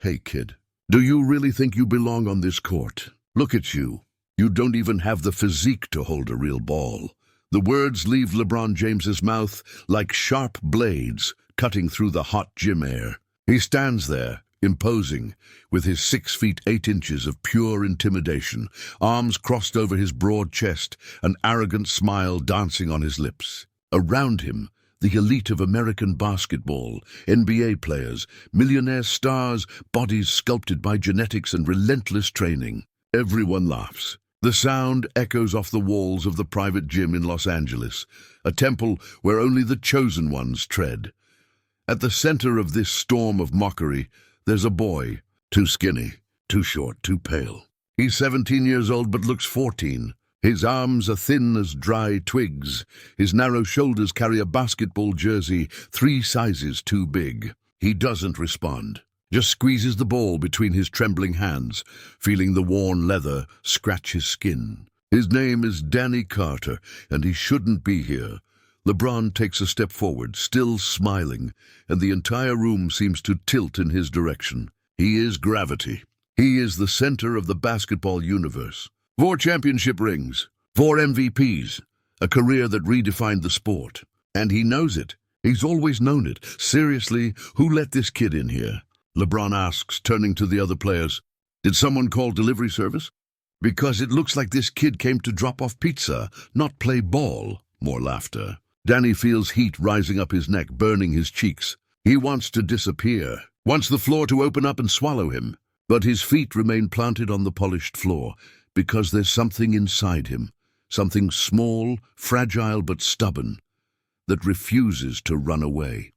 Hey, kid, do you really think you belong on this court? Look at you. You don't even have the physique to hold a real ball. The words leave LeBron James's mouth like sharp blades cutting through the hot gym air. He stands there, imposing, with his 6 feet 8 inches of pure intimidation, arms crossed over his broad chest, an arrogant smile dancing on his lips. Around him, the elite of American basketball, NBA players, millionaire stars, bodies sculpted by genetics and relentless training. Everyone laughs. The sound echoes off the walls of the private gym in Los Angeles, a temple where only the chosen ones tread. At the center of this storm of mockery, there's a boy, too skinny, too short, too pale. He's 17 years old but looks 14. His arms are thin as dry twigs. His narrow shoulders carry a basketball jersey 3 sizes too big. He doesn't respond, just squeezes the ball between his trembling hands, feeling the worn leather scratch his skin. His name is Danny Carter, and he shouldn't be here. LeBron takes a step forward, still smiling, and the entire room seems to tilt in his direction. He is gravity. He is the center of the basketball universe. 4 championship rings, 4 MVPs, a career that redefined the sport. And he knows it. He's always known it. Seriously, who let this kid in here? LeBron asks, turning to the other players. Did someone call delivery service? Because it looks like this kid came to drop off pizza, not play ball. More laughter. Danny feels heat rising up his neck, burning his cheeks. He wants to disappear, wants the floor to open up and swallow him. But his feet remain planted on the polished floor, because there's something inside him, something small, fragile but stubborn, that refuses to run away.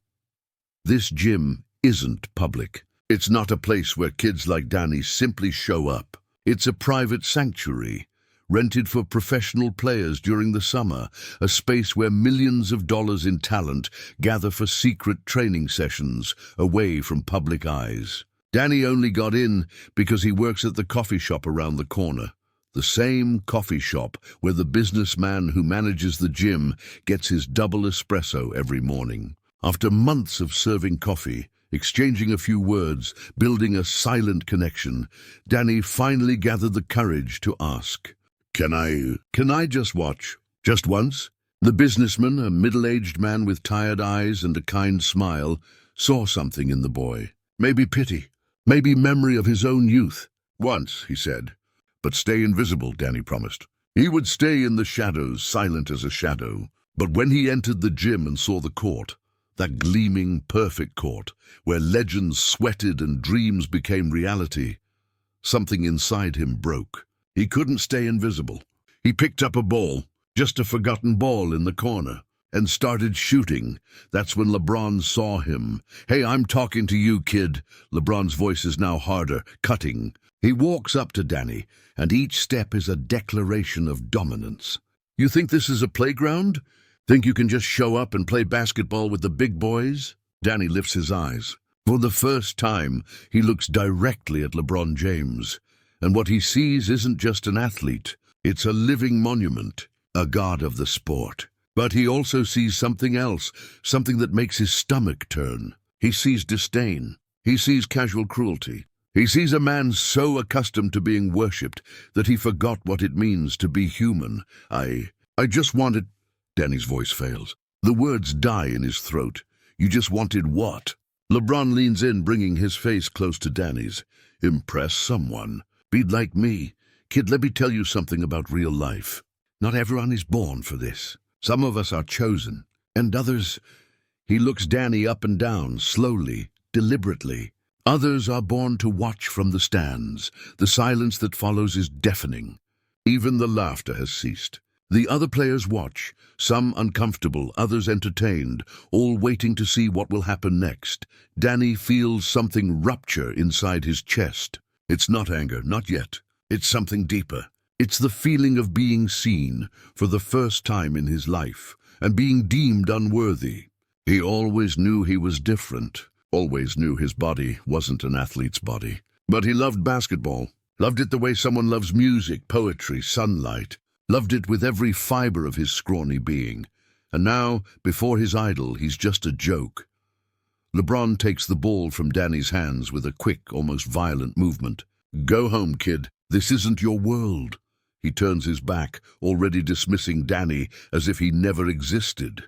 This gym isn't public. It's not a place where kids like Danny simply show up. It's a private sanctuary, rented for professional players during the summer, a space where millions of dollars in talent gather for secret training sessions away from public eyes. Danny only got in because he works at the coffee shop around the corner. The same coffee shop where the businessman who manages the gym gets his double espresso every morning. After months of serving coffee, exchanging a few words, building a silent connection, Danny finally gathered the courage to ask, Can I just watch? Just once? The businessman, a middle-aged man with tired eyes and a kind smile, saw something in the boy. Maybe pity, maybe memory of his own youth. Once, he said. But stay invisible, Danny promised. He would stay in the shadows, silent as a shadow. But when he entered the gym and saw the court, that gleaming, perfect court, where legends sweated and dreams became reality, something inside him broke. He couldn't stay invisible. He picked up a ball, just a forgotten ball in the corner, and started shooting. That's when LeBron saw him. Hey, I'm talking to you, kid. LeBron's voice is now harder, cutting. He walks up to Danny, and each step is a declaration of dominance. You think this is a playground? Think you can just show up and play basketball with the big boys? Danny lifts his eyes. For the first time, he looks directly at LeBron James. And what he sees isn't just an athlete. It's a living monument, a god of the sport. But he also sees something else, something that makes his stomach turn. He sees disdain. He sees casual cruelty. He sees a man so accustomed to being worshipped that he forgot what it means to be human. I just wanted... Danny's voice fails. The words die in his throat. You just wanted what? LeBron leans in, bringing his face close to Danny's. Impress someone. Be like me. Kid, let me tell you something about real life. Not everyone is born for this. Some of us are chosen, and others... He looks Danny up and down, slowly, deliberately. Others are born to watch from the stands. The silence that follows is deafening. Even the laughter has ceased. The other players watch, some uncomfortable, others entertained, all waiting to see what will happen next. Danny feels something rupture inside his chest. It's not anger, not yet. It's something deeper. It's the feeling of being seen for the first time in his life and being deemed unworthy. He always knew he was different. Always knew his body wasn't an athlete's body. But he loved basketball. Loved it the way someone loves music, poetry, sunlight. Loved it with every fiber of his scrawny being. And now, before his idol, he's just a joke. LeBron takes the ball from Danny's hands with a quick, almost violent movement. "Go home, kid. This isn't your world." He turns his back, already dismissing Danny as if he never existed.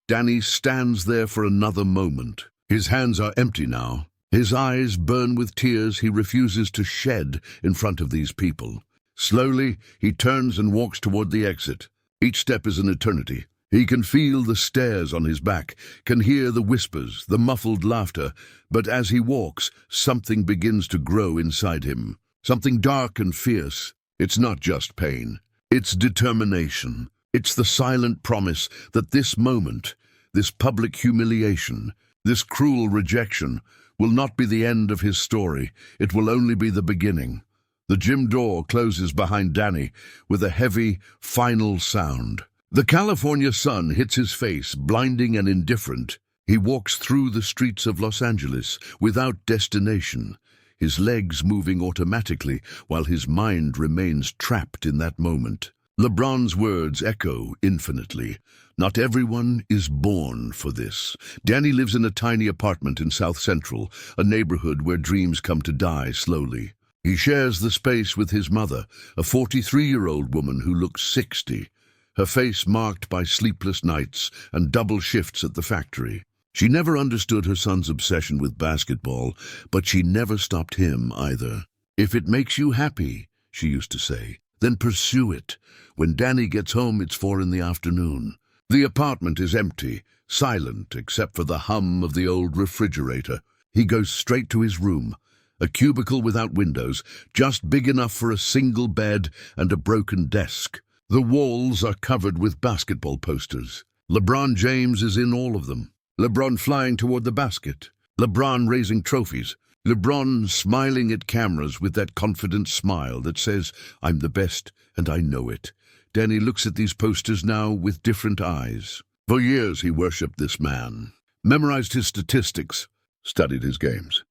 Danny stands there for another moment. His hands are empty now. His eyes burn with tears he refuses to shed in front of these people. Slowly, he turns and walks toward the exit. Each step is an eternity. He can feel the stares on his back, can hear the whispers, the muffled laughter, but as he walks, something begins to grow inside him. Something dark and fierce. It's not just pain. It's determination. It's the silent promise that this moment, this public humiliation, this cruel rejection, will not be the end of his story. It will only be the beginning. The gym door closes behind Danny with a heavy, final sound. The California sun hits his face, blinding and indifferent. He walks through the streets of Los Angeles without destination, his legs moving automatically while his mind remains trapped in that moment. LeBron's words echo infinitely. Not everyone is born for this. Danny lives in a tiny apartment in South Central, a neighborhood where dreams come to die slowly. He shares the space with his mother, a 43-year-old woman who looks 60. Her face marked by sleepless nights and double shifts at the factory. She never understood her son's obsession with basketball, but she never stopped him either. "If it makes you happy," she used to say, "then pursue it. When Danny gets home, it's 4 in the afternoon. The apartment is empty, silent except for the hum of the old refrigerator. He goes straight to his room, a cubicle without windows, just big enough for a single bed and a broken desk. The walls are covered with basketball posters. LeBron James is in all of them. LeBron flying toward the basket. LeBron raising trophies. LeBron smiling at cameras with that confident smile that says, "I'm the best, and I know it." Danny looks at these posters now with different eyes. For years he worshipped this man, memorized his statistics, studied his games,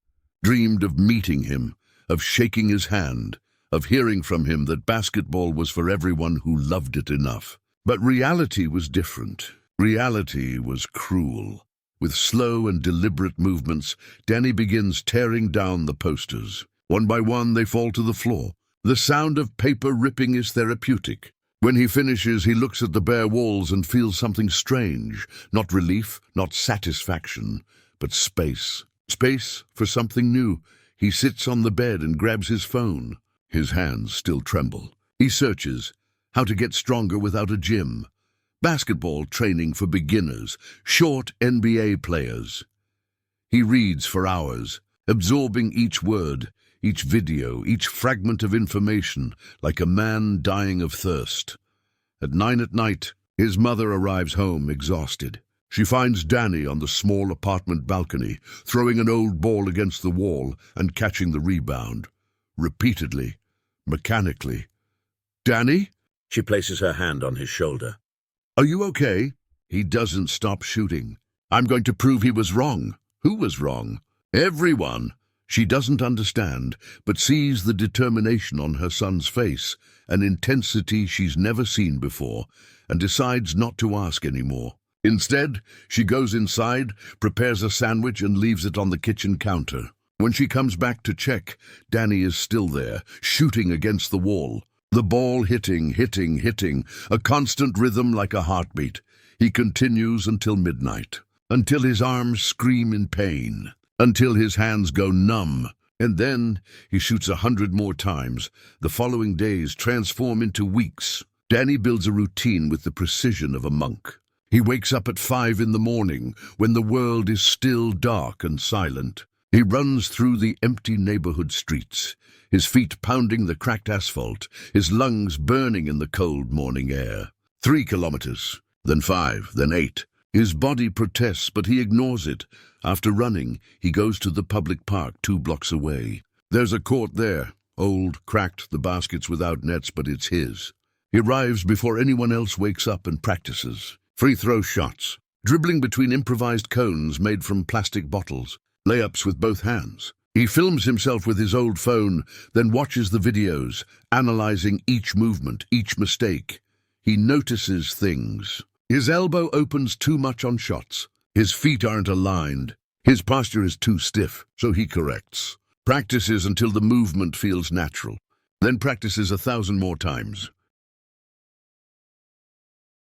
dreamed of meeting him, of shaking his hand, of hearing from him that basketball was for everyone who loved it enough. But reality was different. Reality was cruel. With slow and deliberate movements, Danny begins tearing down the posters. One by one, they fall to the floor. The sound of paper ripping is therapeutic. When he finishes, he looks at the bare walls and feels something strange. Not relief, not satisfaction, but space. Space for something new. He sits on the bed and grabs his phone. His hands still tremble. He searches how to get stronger without a gym. Basketball training for beginners, short NBA players. He reads for hours, absorbing each word, each video, each fragment of information, like a man dying of thirst. At 9 at night, his mother arrives home exhausted. She finds Danny on the small apartment balcony, throwing an old ball against the wall and catching the rebound. Repeatedly, mechanically. "Danny?" She places her hand on his shoulder. "Are you okay?" He doesn't stop shooting. "I'm going to prove he was wrong." Who was wrong? Everyone. She doesn't understand, but sees the determination on her son's face, an intensity she's never seen before, and decides not to ask anymore. Instead, she goes inside, prepares a sandwich, and leaves it on the kitchen counter. When she comes back to check, Danny is still there, shooting against the wall. The ball hitting, a constant rhythm like a heartbeat. He continues until midnight, until his arms scream in pain, until his hands go numb. And then he shoots 100 more times. The following days transform into weeks. Danny builds a routine with the precision of a monk. He wakes up at 5 in the morning, when the world is still dark and silent. He runs through the empty neighborhood streets, his feet pounding the cracked asphalt, his lungs burning in the cold morning air. 3 kilometers, then 5, then 8. His body protests, but he ignores it. After running, he goes to the public park 2 blocks away. There's a court there, old, cracked, the baskets without nets, but it's his. He arrives before anyone else wakes up and practices. Free throw shots, dribbling between improvised cones made from plastic bottles, layups with both hands. He films himself with his old phone, then watches the videos, analyzing each movement, each mistake. He notices things. His elbow opens too much on shots. His feet aren't aligned. His posture is too stiff, so he corrects. Practices until the movement feels natural, then practices 1,000 more times.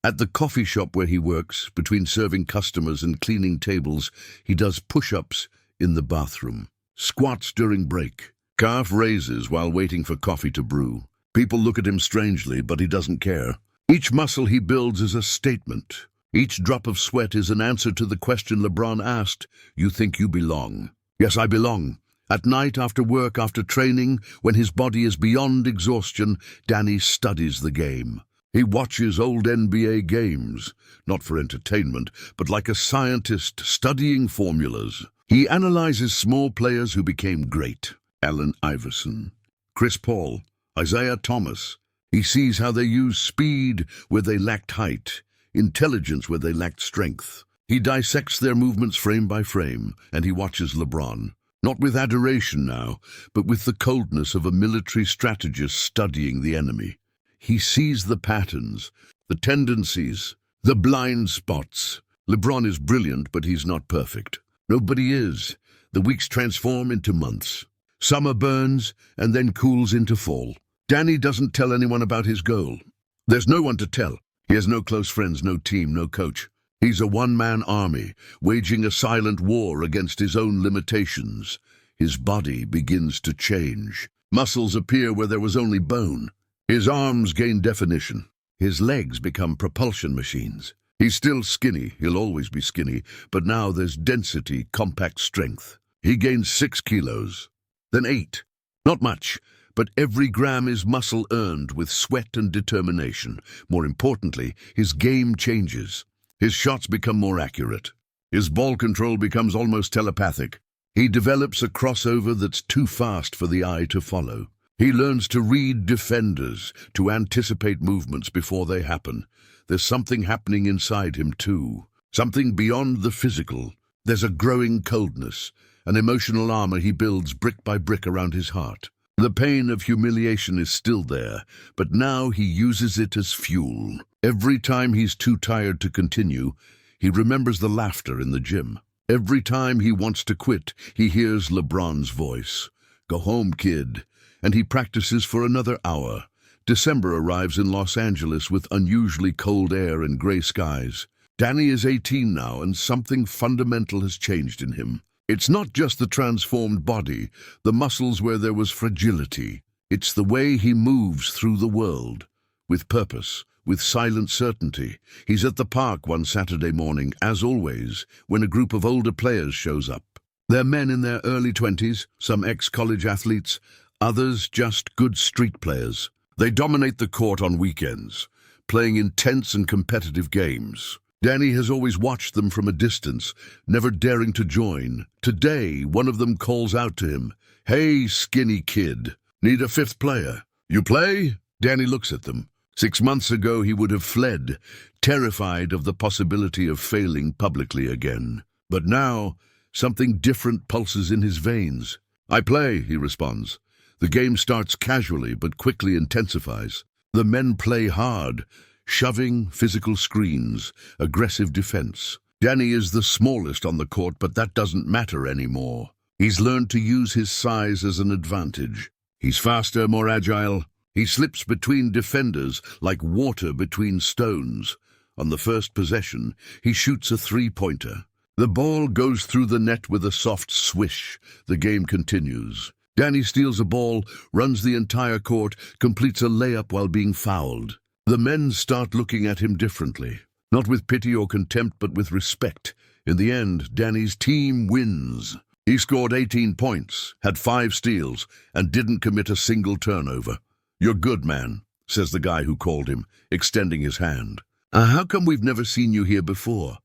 At the coffee shop where he works, between serving customers and cleaning tables, he does push-ups in the bathroom, squats during break, calf raises while waiting for coffee to brew. People look at him strangely, but he doesn't care. Each muscle he builds is a statement. Each drop of sweat is an answer to the question LeBron asked, "You think you belong?" Yes, I belong. At night, after work, after training, when his body is beyond exhaustion, Danny studies the game. He watches old NBA games, not for entertainment, but like a scientist studying formulas. He analyzes small players who became great. Allen Iverson, Chris Paul, Isaiah Thomas. He sees how they used speed where they lacked height, intelligence where they lacked strength. He dissects their movements frame by frame, and he watches LeBron. Not with adoration now, but with the coldness of a military strategist studying the enemy. He sees the patterns, the tendencies, the blind spots. LeBron is brilliant, but he's not perfect. Nobody is. The weeks transform into months. Summer burns and then cools into fall. Danny doesn't tell anyone about his goal. There's no one to tell. He has no close friends, no team, no coach. He's a one-man army, waging a silent war against his own limitations. His body begins to change. Muscles appear where there was only bone. His arms gain definition. His legs become propulsion machines. He's still skinny, he'll always be skinny, but now there's density, compact strength. He gains 6 kilos, then 8. Not much, but every gram is muscle earned with sweat and determination. More importantly, his game changes. His shots become more accurate. His ball control becomes almost telepathic. He develops a crossover that's too fast for the eye to follow. He learns to read defenders, to anticipate movements before they happen. There's something happening inside him too, something beyond the physical. There's a growing coldness, an emotional armor he builds brick by brick around his heart. The pain of humiliation is still there, but now he uses it as fuel. Every time he's too tired to continue, he remembers the laughter in the gym. Every time he wants to quit, he hears LeBron's voice. "Go home, kid." And he practices for another hour. December arrives in Los Angeles with unusually cold air and gray skies. Danny is 18 now, and something fundamental has changed in him. It's not just the transformed body, the muscles where there was fragility. It's the way he moves through the world, with purpose, with silent certainty. He's at the park one Saturday morning, as always, when a group of older players shows up. They're men in their early 20s, some ex-college athletes, others just good street players. They dominate the court on weekends, playing intense and competitive games. Danny has always watched them from a distance, never daring to join. Today, one of them calls out to him, "Hey, skinny kid, need a 5th player? You play?" Danny looks at them. 6 months ago, he would have fled, terrified of the possibility of failing publicly again. But now, something different pulses in his veins. "I play," he responds. The game starts casually but quickly intensifies. The men play hard, shoving, physical screens, aggressive defense. Danny is the smallest on the court, but that doesn't matter anymore. He's learned to use his size as an advantage. He's faster, more agile. He slips between defenders like water between stones. On the first possession, he shoots a 3-pointer. The ball goes through the net with a soft swish. The game continues. Danny steals a ball, runs the entire court, completes a layup while being fouled. The men start looking at him differently, not with pity or contempt, but with respect. In the end, Danny's team wins. He scored 18 points, had 5 steals, and didn't commit a single turnover. "You're good, man," says the guy who called him, extending his hand. How come we've never seen you here before?"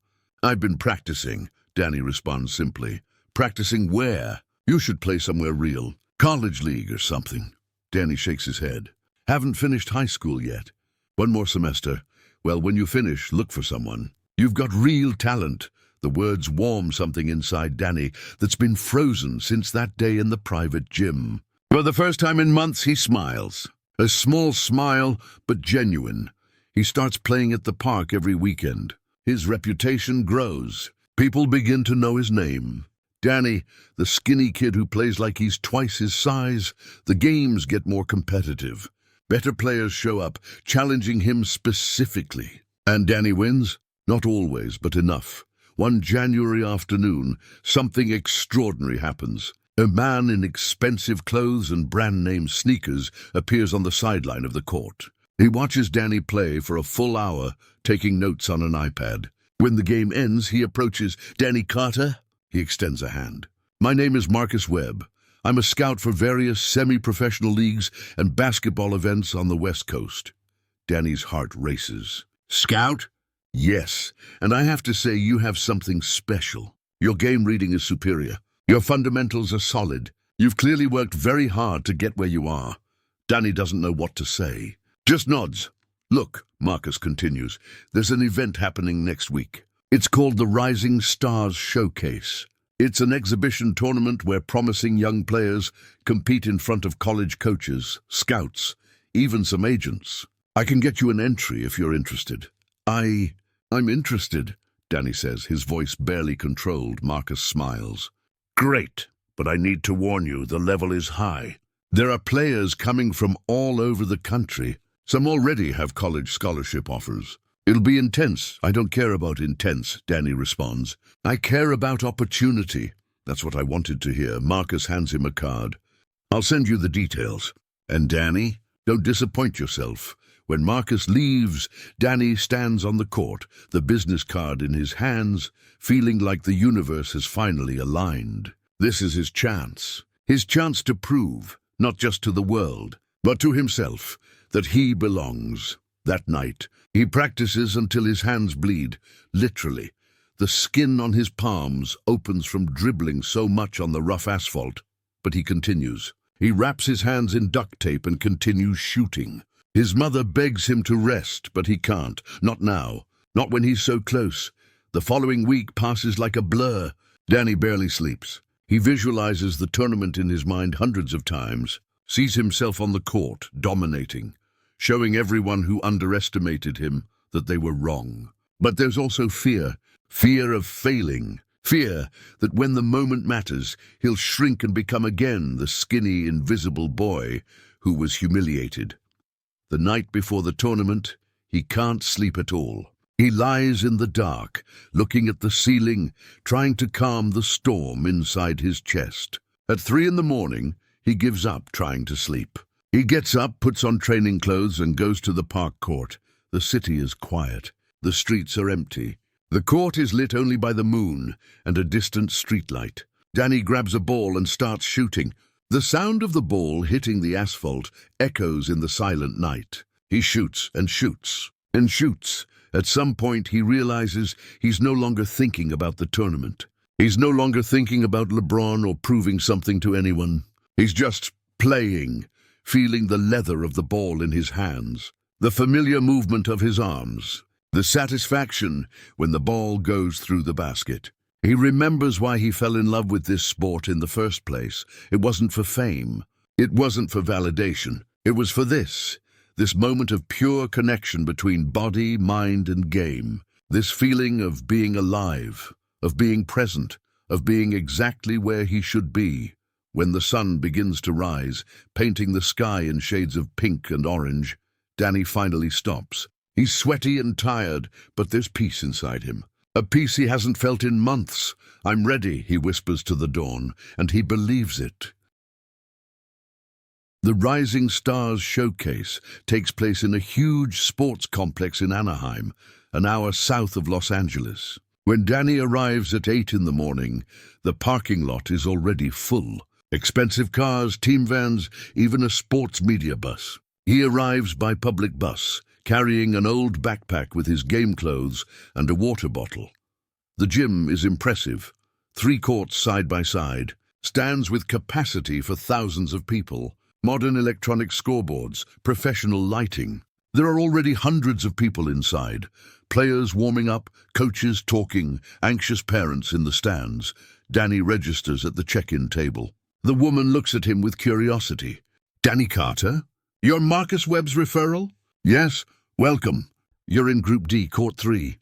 "I've been practicing," Danny responds simply. "Practicing where? You should play somewhere real. College league or something." Danny shakes his head. "Haven't finished high school yet. 1 more semester. Well, when you finish, look for someone. You've got real talent." The words warm something inside Danny that's been frozen since that day in the private gym. For the first time in months, he smiles. A small smile, but genuine. He starts playing at the park every weekend. His reputation grows. People begin to know his name. Danny, the skinny kid who plays like he's twice his size. The games get more competitive. Better players show up, challenging him specifically. And Danny wins? Not always, but enough. One January afternoon, something extraordinary happens. A man in expensive clothes and brand-name sneakers appears on the sideline of the court. He watches Danny play for a full hour, taking notes on an iPad. When the game ends, he approaches. "Danny Carter?" He extends a hand. "My name is Marcus Webb. I'm a scout for various semi-professional leagues and basketball events on the West Coast." Danny's heart races. "Scout?" "Yes, and I have to say you have something special. Your game reading is superior. Your fundamentals are solid. You've clearly worked very hard to get where you are." Danny doesn't know what to say. Just nods. "Look," Marcus continues, "there's an event happening next week. It's called the Rising Stars Showcase. It's an exhibition tournament where promising young players compete in front of college coaches, scouts, even some agents. I can get you an entry if you're interested." I'm interested," Danny says, his voice barely controlled. Marcus smiles. "Great, but I need to warn you, the level is high. There are players coming from all over the country. Some already have college scholarship offers. It'll be intense." "I don't care about intense," Danny responds. "I care about opportunity." "That's what I wanted to hear." Marcus hands him a card. "I'll send you the details." And Danny, don't disappoint yourself. When Marcus leaves, Danny stands on the court, the business card in his hands, feeling like the universe has finally aligned. This is his chance to prove, not just to the world, but to himself, that he belongs. That night, he practices until his hands bleed, literally. The skin on his palms opens from dribbling so much on the rough asphalt, but he continues. He wraps his hands in duct tape and continues shooting. His mother begs him to rest, but he can't. Not now. Not when he's so close. The following week passes like a blur. Danny barely sleeps. He visualizes the tournament in his mind hundreds of times, sees himself on the court, dominating, showing everyone who underestimated him that they were wrong. But there's also fear. Fear of failing. Fear that when the moment matters, he'll shrink and become again the skinny, invisible boy who was humiliated. The night before the tournament, he can't sleep at all. He lies in the dark, looking at the ceiling, trying to calm the storm inside his chest. At 3 a.m, he gives up trying to sleep. He gets up, puts on training clothes, and goes to the park court. The city is quiet. The streets are empty. The court is lit only by the moon and a distant streetlight. Danny grabs a ball and starts shooting. The sound of the ball hitting the asphalt echoes in the silent night. He shoots and shoots and shoots. At some point, he realizes he's no longer thinking about the tournament. He's no longer thinking about LeBron or proving something to anyone. He's just playing, feeling the leather of the ball in his hands, the familiar movement of his arms, the satisfaction when the ball goes through the basket. He remembers why he fell in love with this sport in the first place. It wasn't for fame. It wasn't for validation. It was for this moment of pure connection between body, mind, and game. This feeling of being alive, of being present, of being exactly where he should be. When the sun begins to rise, painting the sky in shades of pink and orange, Danny finally stops. He's sweaty and tired, but there's peace inside him. A peace he hasn't felt in months. "I'm ready," he whispers to the dawn, and he believes it. The Rising Stars Showcase takes place in a huge sports complex in Anaheim, an hour south of Los Angeles. When Danny arrives at 8 a.m, the parking lot is already full. Expensive cars, team vans, even a sports media bus. He arrives by public bus, carrying an old backpack with his game clothes and a water bottle. The gym is impressive. 3 courts side by side, stands with capacity for thousands of people, modern electronic scoreboards, professional lighting. There are already hundreds of people inside, players warming up, coaches talking, anxious parents in the stands. Danny registers at the check-in table. The woman looks at him with curiosity. "Danny Carter? You're Marcus Webb's referral?" "Yes. Welcome. You're in Group D, Court 3.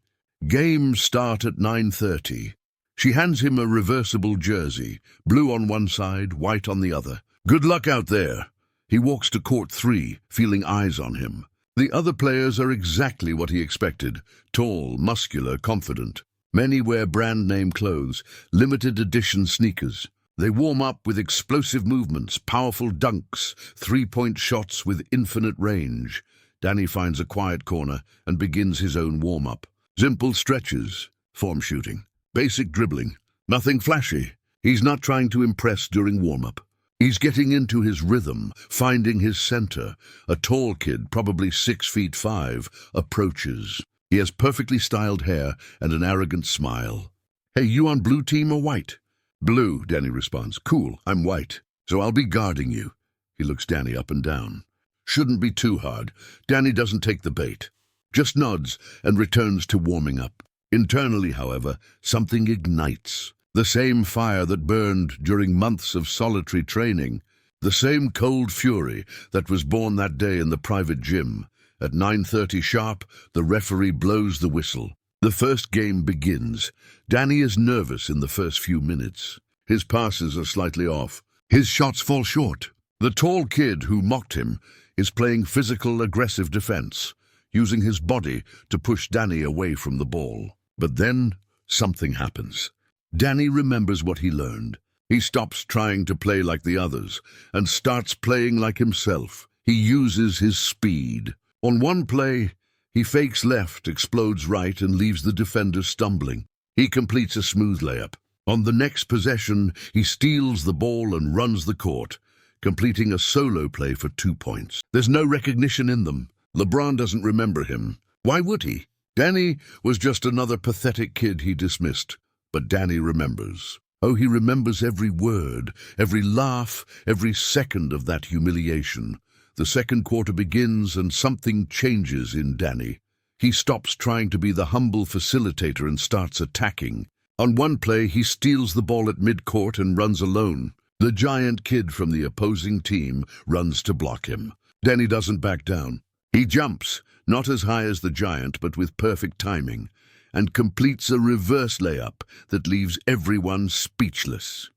Games start at 9:30. She hands him a reversible jersey, blue on one side, white on the other. Good luck out there. He walks to court 3, feeling eyes on him. The other players are exactly what he expected. Tall, muscular, confident. Many wear brand-name clothes, limited edition sneakers. They warm up with explosive movements, powerful dunks, 3-point shots with infinite range. Danny finds a quiet corner and begins his own warm-up. Simple stretches, form shooting, basic dribbling, nothing flashy. He's not trying to impress during warm-up. He's getting into his rhythm, finding his center. A tall kid, probably 6'5", approaches. He has perfectly styled hair and an arrogant smile. Hey, you on blue team or white? Blue, Danny responds. Cool, I'm white, so I'll be guarding you. He looks Danny up and down. Shouldn't be too hard. Danny doesn't take the bait. Just nods and returns to warming up. Internally, however, something ignites. The same fire that burned during months of solitary training. The same cold fury that was born that day in the private gym. At 9:30 sharp, the referee blows the whistle. The first game begins. Danny is nervous in the first few minutes. His passes are slightly off. His shots fall short. The tall kid who mocked him is playing physical, aggressive defense, using his body to push Danny away from the ball. But then, something happens. Danny remembers what he learned. He stops trying to play like the others and starts playing like himself. He uses his speed. On one play, he fakes left, explodes right, and leaves the defender stumbling. He completes a smooth layup. On the next possession, he steals the ball and runs the court, completing a solo play for 2 points. There's no recognition in them. LeBron doesn't remember him. Why would he? Danny was just another pathetic kid he dismissed. But Danny remembers. Oh, he remembers every word, every laugh, every second of that humiliation. The second quarter begins and something changes in Danny. He stops trying to be the humble facilitator and starts attacking. On one play, he steals the ball at midcourt and runs alone. The giant kid from the opposing team runs to block him. Danny doesn't back down. He jumps, not as high as the giant, but with perfect timing, and completes a reverse layup that leaves everyone speechless.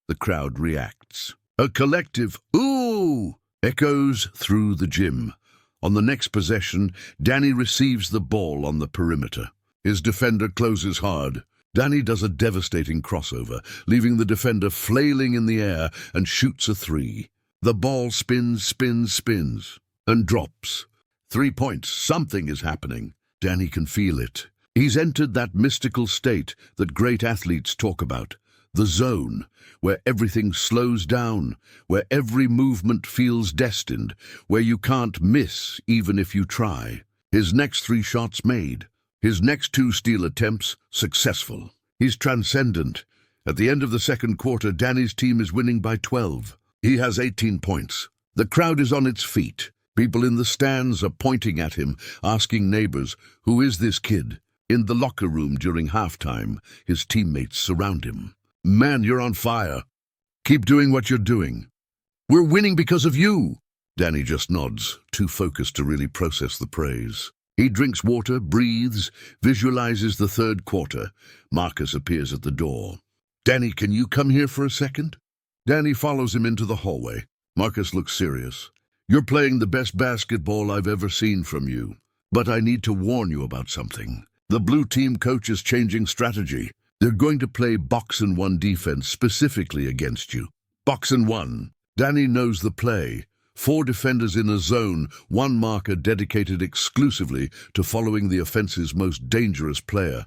The crowd reacts. A collective "Ooh!" echoes through the gym. On the next possession, Danny receives the ball on the perimeter. His defender closes hard. Danny does a devastating crossover, leaving the defender flailing in the air and shoots a 3. The ball spins, and drops. 3 points. Something is happening. Danny can feel it. He's entered that mystical state that great athletes talk about, the zone, where everything slows down, where every movement feels destined, where you can't miss even if you try. His next 3 shots made. His next 2 steal attempts successful. He's transcendent. At the end of the second quarter, Danny's team is winning by 12. He has 18 points. The crowd is on its feet. People in the stands are pointing at him, asking neighbors, "Who is this kid?" In the locker room during halftime, his teammates surround him. "Man, you're on fire. Keep doing what you're doing. We're winning because of you." Danny just nods, too focused to really process the praise. He drinks water, breathes, visualizes the third quarter. Marcus appears at the door. "Danny, can you come here for a second?" Danny follows him into the hallway. Marcus looks serious. "You're playing the best basketball I've ever seen from you. But I need to warn you about something. The blue team coach is changing strategy. They're going to play box-and-one defense specifically against you. Box-and-one. Danny knows the play. 4 defenders in a zone, 1 marker dedicated exclusively to following the offense's most dangerous player.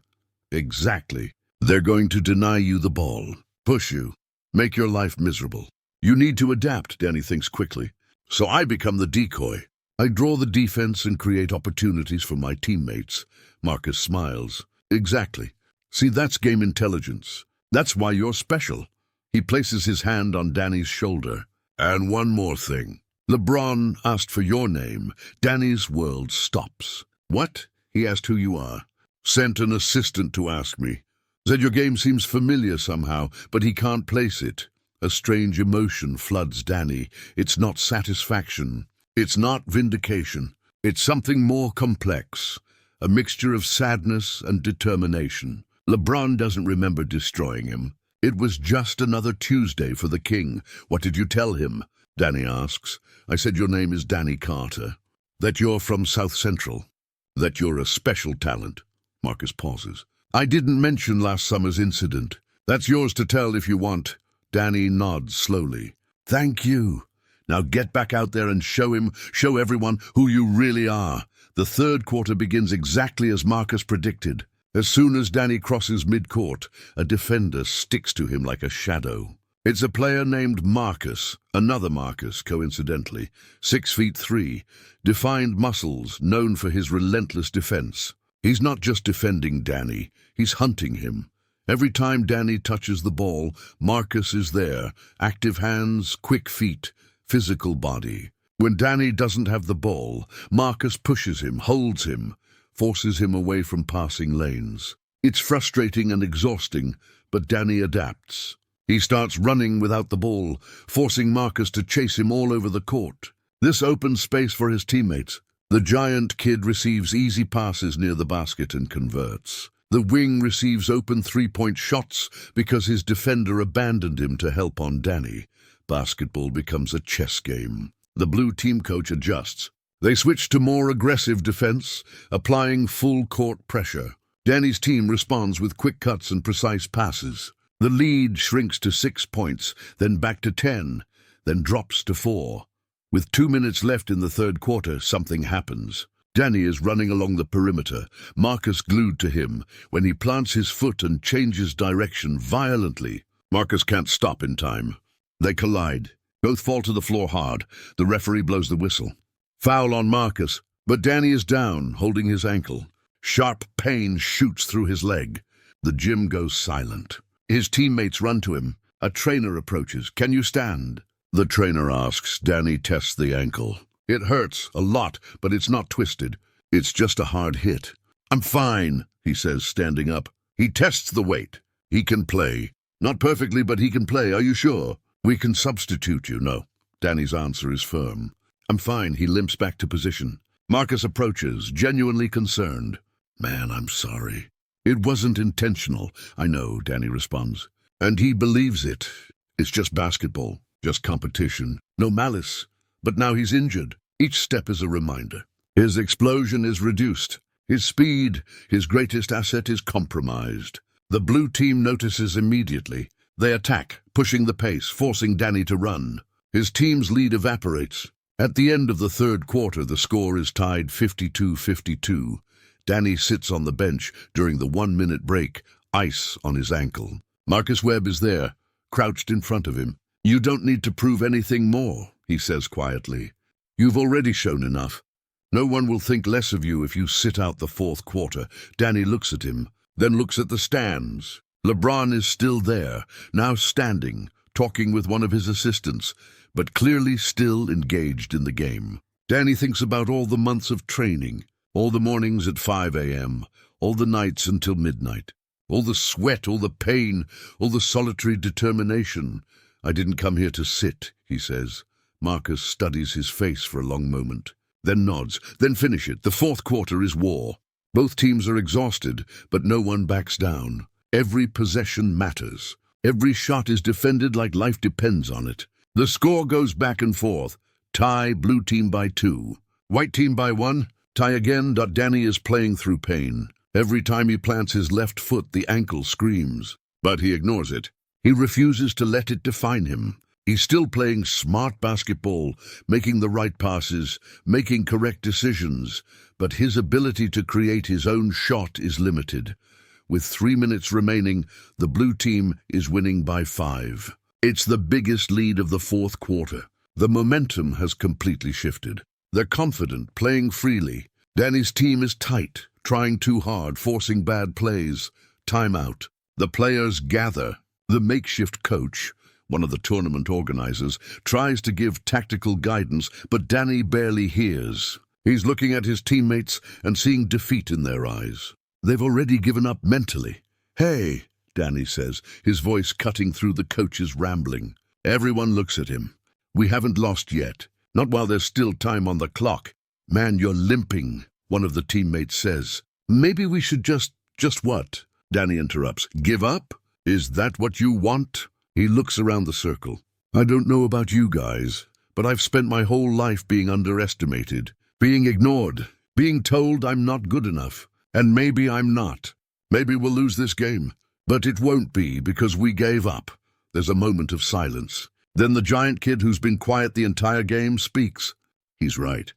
Exactly. They're going to deny you the ball, push you, make your life miserable. You need to adapt, Danny thinks quickly. So I become the decoy. I draw the defense and create opportunities for my teammates. Marcus smiles. Exactly. See, that's game intelligence. That's why you're special. He places his hand on Danny's shoulder. And one more thing. LeBron asked for your name. Danny's world stops. What? He asked who you are. Sent an assistant to ask me. Said your game seems familiar somehow, but he can't place it. A strange emotion floods Danny. It's not satisfaction. It's not vindication. It's something more complex. A mixture of sadness and determination. LeBron doesn't remember destroying him. It was just another Tuesday for the king. What did you tell him? Danny asks. I said your name is Danny Carter. That you're from South Central. That you're a special talent. Marcus pauses. I didn't mention last summer's incident. That's yours to tell if you want. Danny nods slowly. Thank you. Now get back out there and show everyone who you really are. The third quarter begins exactly as Marcus predicted. As soon as Danny crosses midcourt, a defender sticks to him like a shadow. It's a player named Marcus, another Marcus, coincidentally, 6'3", defined muscles, known for his relentless defense. He's not just defending Danny, he's hunting him. Every time Danny touches the ball, Marcus is there, active hands, quick feet, physical body. When Danny doesn't have the ball, Marcus pushes him, holds him, forces him away from passing lanes. It's frustrating and exhausting, but Danny adapts. He starts running without the ball, forcing Marcus to chase him all over the court. This opens space for his teammates. The giant kid receives easy passes near the basket and converts. The wing receives open three-point shots because his defender abandoned him to help on Danny. Basketball becomes a chess game. The blue team coach adjusts. They switch to more aggressive defense, applying full-court pressure. Danny's team responds with quick cuts and precise passes. The lead shrinks to 6 points, then back to 10, then drops to 4. With 2 minutes left in the third quarter, something happens. Danny is running along the perimeter, Marcus glued to him, when he plants his foot and changes direction violently. Marcus can't stop in time. They collide. Both fall to the floor hard. The referee blows the whistle. Foul on Marcus, but Danny is down, holding his ankle. Sharp pain shoots through his leg. The gym goes silent. His teammates run to him. A trainer approaches. Can you stand? The trainer asks. Danny tests the ankle. It hurts a lot, but it's not twisted. It's just a hard hit. I'm fine, he says, standing up. He tests the weight. He can play. Not perfectly, but he can play. Are you sure? We can substitute you. No. Danny's answer is firm. I'm fine. He limps back to position. Marcus approaches, genuinely concerned. Man, I'm sorry. It wasn't intentional. I know, Danny responds. And he believes it. It's just basketball, just competition. No malice. But now he's injured. Each step is a reminder. His explosion is reduced. His speed, his greatest asset, is compromised. The blue team notices immediately. They attack, pushing the pace, forcing Danny to run. His team's lead evaporates. At the end of the third quarter, the score is tied 52-52. Danny sits on the bench during the 1-minute break, ice on his ankle. Marcus Webb is there, crouched in front of him. You don't need to prove anything more, he says quietly. You've already shown enough. No one will think less of you if you sit out the fourth quarter. Danny looks at him, then looks at the stands. LeBron is still there, now standing, talking with one of his assistants, but clearly still engaged in the game. Danny thinks about all the months of training, all the mornings at 5 a.m., all the nights until midnight, all the sweat, all the pain, all the solitary determination. I didn't come here to sit, he says. Marcus studies his face for a long moment, then nods, then finish it. The fourth quarter is war. Both teams are exhausted, but no one backs down. Every possession matters. Every shot is defended like life depends on it. The score goes back and forth. Tie, blue team by 2. White team by 1. Tie again. Danny is playing through pain. Every time he plants his left foot, the ankle screams. But he ignores it. He refuses to let it define him. He's still playing smart basketball, making the right passes, making correct decisions. But his ability to create his own shot is limited. With 3 minutes remaining, the blue team is winning by 5. It's the biggest lead of the fourth quarter. The momentum has completely shifted. They're confident, playing freely. Danny's team is tight, trying too hard, forcing bad plays. Timeout. The players gather. The makeshift coach, one of the tournament organizers, tries to give tactical guidance, but Danny barely hears. He's looking at his teammates and seeing defeat in their eyes. They've already given up mentally. Hey, Danny says, his voice cutting through the coach's rambling. Everyone looks at him. We haven't lost yet. Not while there's still time on the clock. Man, you're limping, one of the teammates says. Maybe we should just what? Danny interrupts. Give up? Is that what you want? He looks around the circle. I don't know about you guys, but I've spent my whole life being underestimated, being ignored, being told I'm not good enough. And maybe I'm not. Maybe we'll lose this game. But it won't be because we gave up. There's a moment of silence. Then the giant kid who's been quiet the entire game speaks. He's right.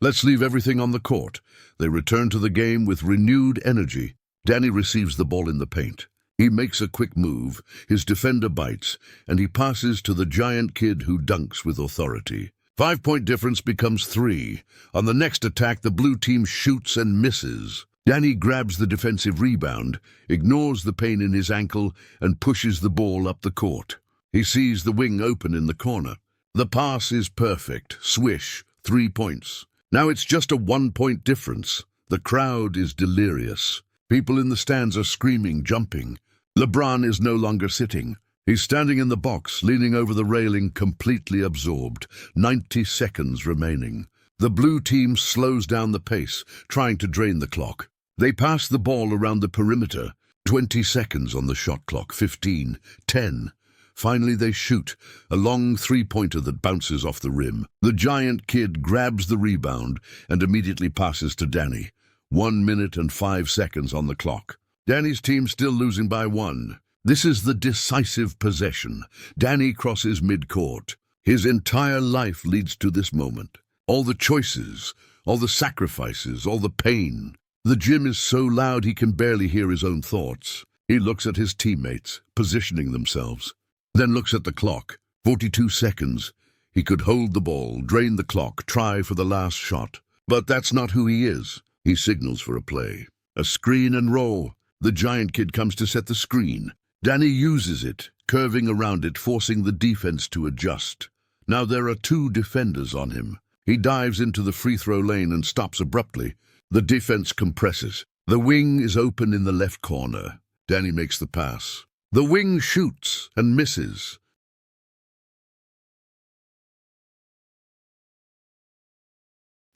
Let's leave everything on the court. They return to the game with renewed energy. Danny receives the ball in the paint. He makes a quick move, his defender bites, and he passes to the giant kid who dunks with authority. 5-point difference becomes 3. On the next attack, the blue team shoots and misses. Danny grabs the defensive rebound, ignores the pain in his ankle, and pushes the ball up the court. He sees the wing open in the corner. The pass is perfect. Swish, 3 points. Now it's just a 1-point difference. The crowd is delirious. People in the stands are screaming, jumping. LeBron is no longer sitting. He's standing in the box, leaning over the railing, completely absorbed. 90 seconds remaining. The blue team slows down the pace, trying to drain the clock. They pass the ball around the perimeter. 20 seconds on the shot clock. 15, 10. Finally they shoot, a long three-pointer that bounces off the rim. The giant kid grabs the rebound and immediately passes to Danny. 1 minute and 5 seconds on the clock. Danny's team still losing by 1. This is the decisive possession. Danny crosses midcourt. His entire life leads to this moment. All the choices, all the sacrifices, all the pain. The gym is so loud he can barely hear his own thoughts. He looks at his teammates, positioning themselves. Then looks at the clock. 42 seconds. He could hold the ball, drain the clock, try for the last shot. But that's not who he is. He signals for a play. A screen and roll. The giant kid comes to set the screen. Danny uses it, curving around it, forcing the defense to adjust. Now there are 2 defenders on him. He dives into the free throw lane and stops abruptly. The defense compresses. The wing is open in the left corner. Danny makes the pass. The wing shoots and misses.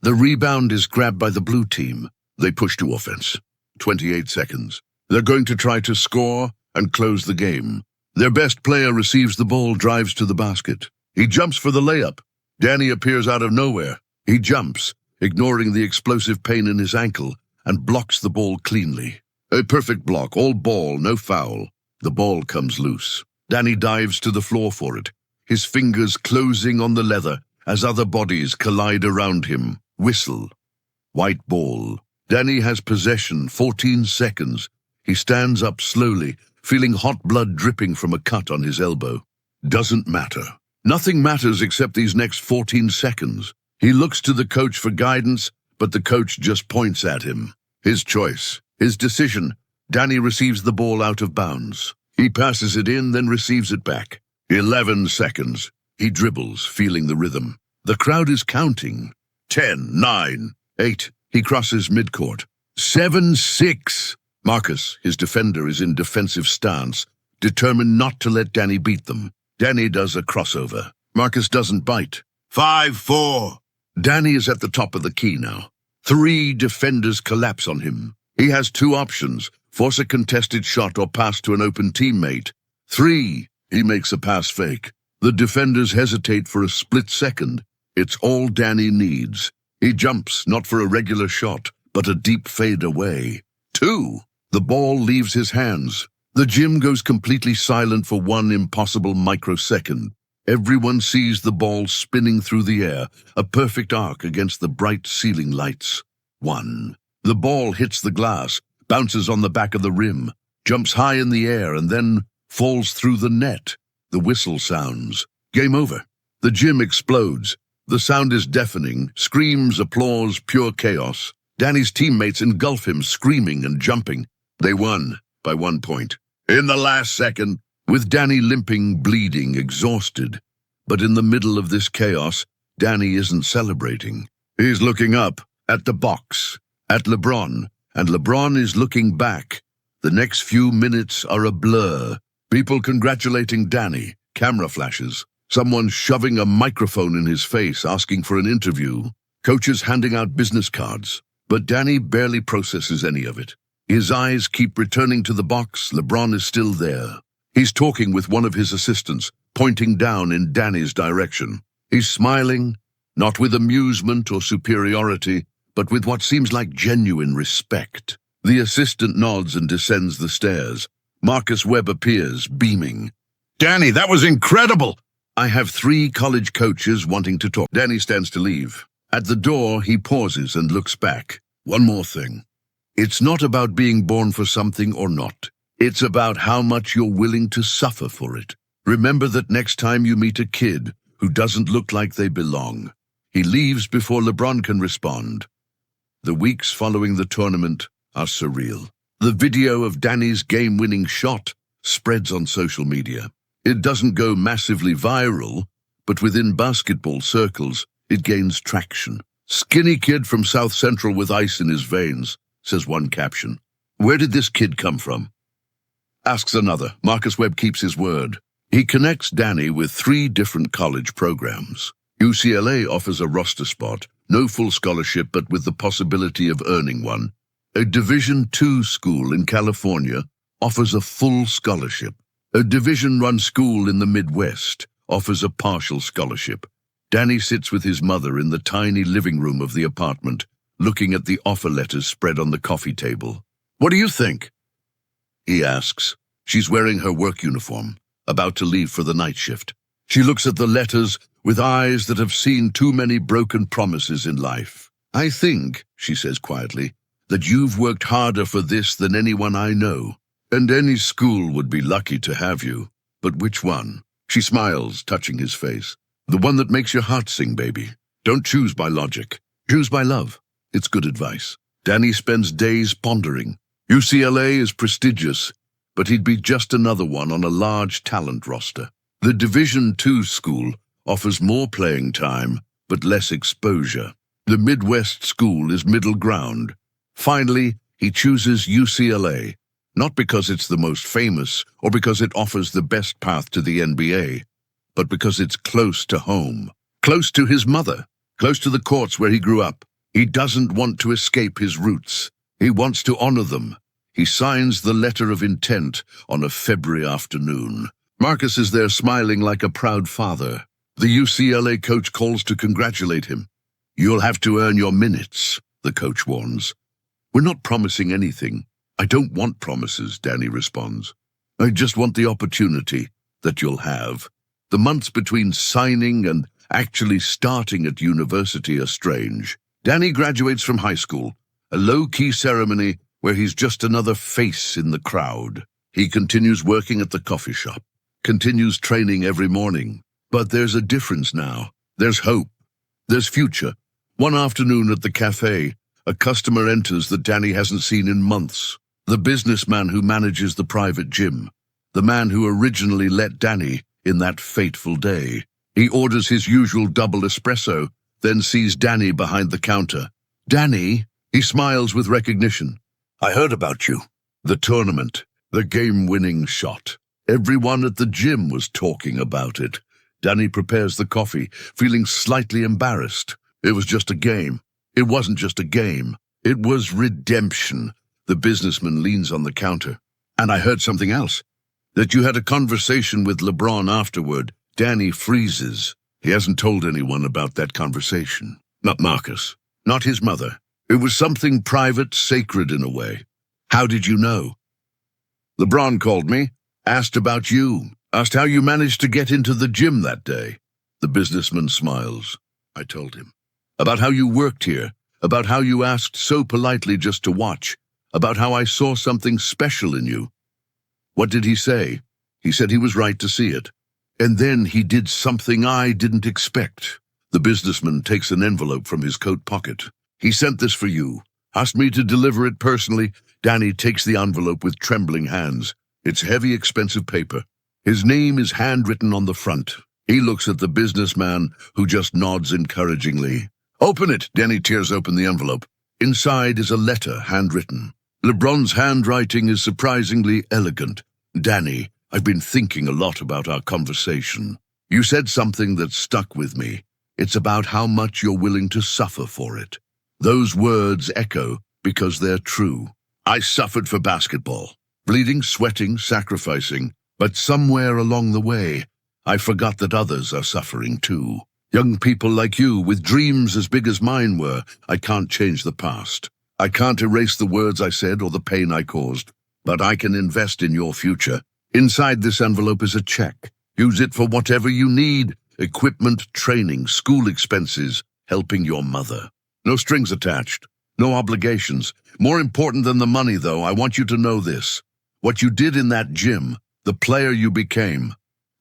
The rebound is grabbed by the blue team. They push to offense. 28 seconds. They're going to try to score and close the game. Their best player receives the ball, drives to the basket. He jumps for the layup. Danny appears out of nowhere. He jumps, ignoring the explosive pain in his ankle, and blocks the ball cleanly. A perfect block, all ball, no foul. The ball comes loose. Danny dives to the floor for it, his fingers closing on the leather as other bodies collide around him. Whistle. White ball. Danny has possession, 14 seconds. He stands up slowly, feeling hot blood dripping from a cut on his elbow. Doesn't matter. Nothing matters except these next 14 seconds. He looks to the coach for guidance, but the coach just points at him. His choice, his decision. Danny receives the ball out of bounds. He passes it in, then receives it back. 11 seconds. He dribbles, feeling the rhythm. The crowd is counting. 10, 9, 8. He crosses midcourt. 7, 6. Marcus, his defender, is in defensive stance, determined not to let Danny beat them. Danny does a crossover. Marcus doesn't bite. 5, 4. Danny is at the top of the key now. 3 defenders collapse on him. He has 2 options: force a contested shot or pass to an open teammate. 3. He makes a pass fake. The defenders hesitate for a split second. It's all Danny needs. He jumps, not for a regular shot, but a deep fade away. 2. The ball leaves his hands. The gym goes completely silent for 1 impossible microsecond. Everyone sees the ball spinning through the air, a perfect arc against the bright ceiling lights. 1. The ball hits the glass, bounces on the back of the rim, jumps high in the air, and then falls through the net. The whistle sounds. Game over. The gym explodes. The sound is deafening. Screams, applause, pure chaos. Danny's teammates engulf him, screaming and jumping. They won by 1 point. In the last second, with Danny limping, bleeding, exhausted. But in the middle of this chaos, Danny isn't celebrating. He's looking up, at the box, at LeBron, and LeBron is looking back. The next few minutes are a blur. People congratulating Danny, camera flashes. Someone shoving a microphone in his face, asking for an interview. Coaches handing out business cards. But Danny barely processes any of it. His eyes keep returning to the box. LeBron is still there. He's talking with one of his assistants, pointing down in Danny's direction. He's smiling, not with amusement or superiority, but with what seems like genuine respect. The assistant nods and descends the stairs. Marcus Webb appears, beaming. "Danny, that was incredible!" "I have 3 college coaches wanting to talk." Danny stands to leave. At the door, he pauses and looks back. "One more thing. It's not about being born for something or not. It's about how much you're willing to suffer for it. Remember that next time you meet a kid who doesn't look like they belong." He leaves before LeBron can respond. The weeks following the tournament are surreal. The video of Danny's game-winning shot spreads on social media. It doesn't go massively viral, but within basketball circles, it gains traction. "Skinny kid from South Central with ice in his veins," says one caption. "Where did this kid come from?" Asks another. Marcus Webb keeps his word. He connects Danny with 3 different college programs. UCLA offers a roster spot, no full scholarship but with the possibility of earning one. A Division II school in California offers a full scholarship. A division-run school in the Midwest offers a partial scholarship. Danny sits with his mother in the tiny living room of the apartment, looking at the offer letters spread on the coffee table. "What do you think?" he asks. She's wearing her work uniform, about to leave for the night shift. She looks at the letters with eyes that have seen too many broken promises in life. "I think," she says quietly, "that you've worked harder for this than anyone I know. And any school would be lucky to have you. But which one?" She smiles, touching his face. "The one that makes your heart sing, baby. Don't choose by logic. Choose by love." It's good advice. Danny spends days pondering. UCLA is prestigious, but he'd be just another one on a large talent roster. The Division II school offers more playing time, but less exposure. The Midwest school is middle ground. Finally, he chooses UCLA, not because it's the most famous or because it offers the best path to the NBA, but because it's close to home, close to his mother, close to the courts where he grew up. He doesn't want to escape his roots. He wants to honor them. He signs the letter of intent on a February afternoon. Marcus is there smiling like a proud father. The UCLA coach calls to congratulate him. "You'll have to earn your minutes," the coach warns. "We're not promising anything." "I don't want promises," Danny responds. "I just want the opportunity that you'll have." The months between signing and actually starting at university are strange. Danny graduates from high school, a low-key ceremony where he's just another face in the crowd. He continues working at the coffee shop, continues training every morning. But there's a difference now. There's hope. There's future. One afternoon at the cafe, a customer enters that Danny hasn't seen in months. The businessman who manages the private gym. The man who originally let Danny in that fateful day. He orders his usual double espresso, then sees Danny behind the counter. "Danny," he smiles with recognition. "I heard about you. The tournament, the game-winning shot. Everyone at the gym was talking about it." Danny prepares the coffee, feeling slightly embarrassed. It was just a game. It wasn't just a game. It was redemption. The businessman leans on the counter. "And I heard something else. That you had a conversation with LeBron afterward." Danny freezes. He hasn't told anyone about that conversation. Not Marcus. Not his mother. It was something private, sacred in a way. "How did you know?" "LeBron called me, asked about you, asked how you managed to get into the gym that day." The businessman smiles. "I told him. About how you worked here, about how you asked so politely just to watch, about how I saw something special in you." "What did he say?" "He said he was right to see it. And then he did something I didn't expect." The businessman takes an envelope from his coat pocket. "He sent this for you. Asked me to deliver it personally." Danny takes the envelope with trembling hands. It's heavy, expensive paper. His name is handwritten on the front. He looks at the businessman, who just nods encouragingly. "Open it." Danny tears open the envelope. Inside is a letter, handwritten. LeBron's handwriting is surprisingly elegant. "Danny, I've been thinking a lot about our conversation. You said something that stuck with me. It's about how much you're willing to suffer for it. Those words echo because they're true. I suffered for basketball. Bleeding, sweating, sacrificing. But somewhere along the way, I forgot that others are suffering too. Young people like you, with dreams as big as mine were. I can't change the past. I can't erase the words I said or the pain I caused. But I can invest in your future. Inside this envelope is a check. Use it for whatever you need. Equipment, training, school expenses, helping your mother. No strings attached. No obligations. More important than the money, though, I want you to know this. What you did in that gym, the player you became,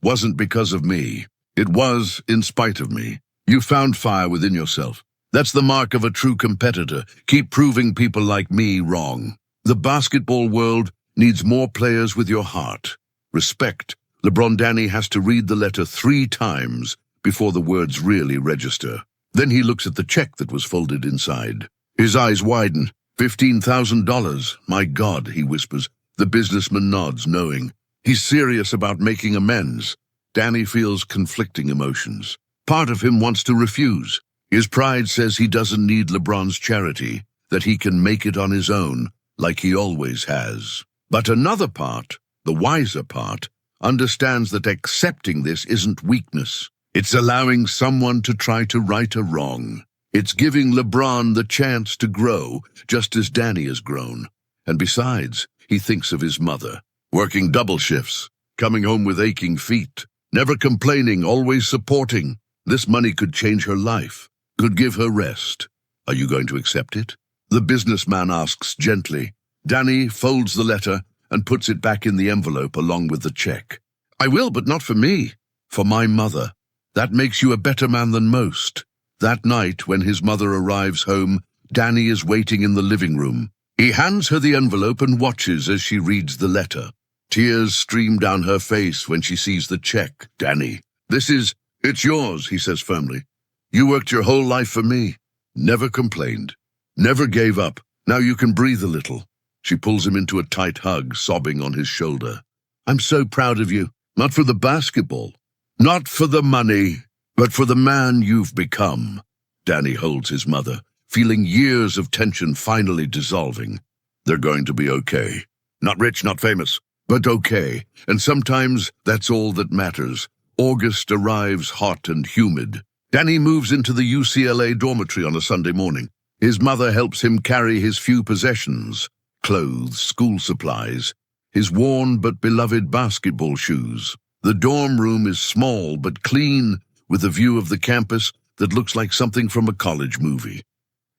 wasn't because of me. It was in spite of me. You found fire within yourself. That's the mark of a true competitor. Keep proving people like me wrong. The basketball world needs more players with your heart. Respect. LeBron Danny has to read the letter 3 times before the words really register. Then he looks at the check that was folded inside. His eyes widen. $15,000. My God, he whispers. The businessman nods, knowing. He's serious about making amends. Danny feels conflicting emotions. Part of him wants to refuse. His pride says he doesn't need LeBron's charity, that he can make it on his own, like he always has. But another part, the wiser part, understands that accepting this isn't weakness. It's allowing someone to try to right a wrong. It's giving LeBron the chance to grow, just as Danny has grown. And besides, he thinks of his mother, working double shifts, coming home with aching feet, never complaining, always supporting. This money could change her life, could give her rest. Are you going to accept it? The businessman asks gently. Danny folds the letter and puts it back in the envelope along with the check. I will, but not for me. For my mother. That makes you a better man than most. That night, when his mother arrives home, Danny is waiting in the living room. He hands her the envelope and watches as she reads the letter. Tears stream down her face when she sees the check. Danny, it's yours, he says firmly. You worked your whole life for me. Never complained. Never gave up. Now you can breathe a little. She pulls him into a tight hug, sobbing on his shoulder. I'm so proud of you. Not for the basketball. Not for the money. But for the man you've become. Danny holds his mother, feeling years of tension finally dissolving. They're going to be okay. Not rich, not famous, but okay. And sometimes that's all that matters. August arrives hot and humid. Danny moves into the UCLA dormitory on a Sunday morning. His mother helps him carry his few possessions, clothes, school supplies, his worn but beloved basketball shoes. The dorm room is small but clean, with a view of the campus that looks like something from a college movie.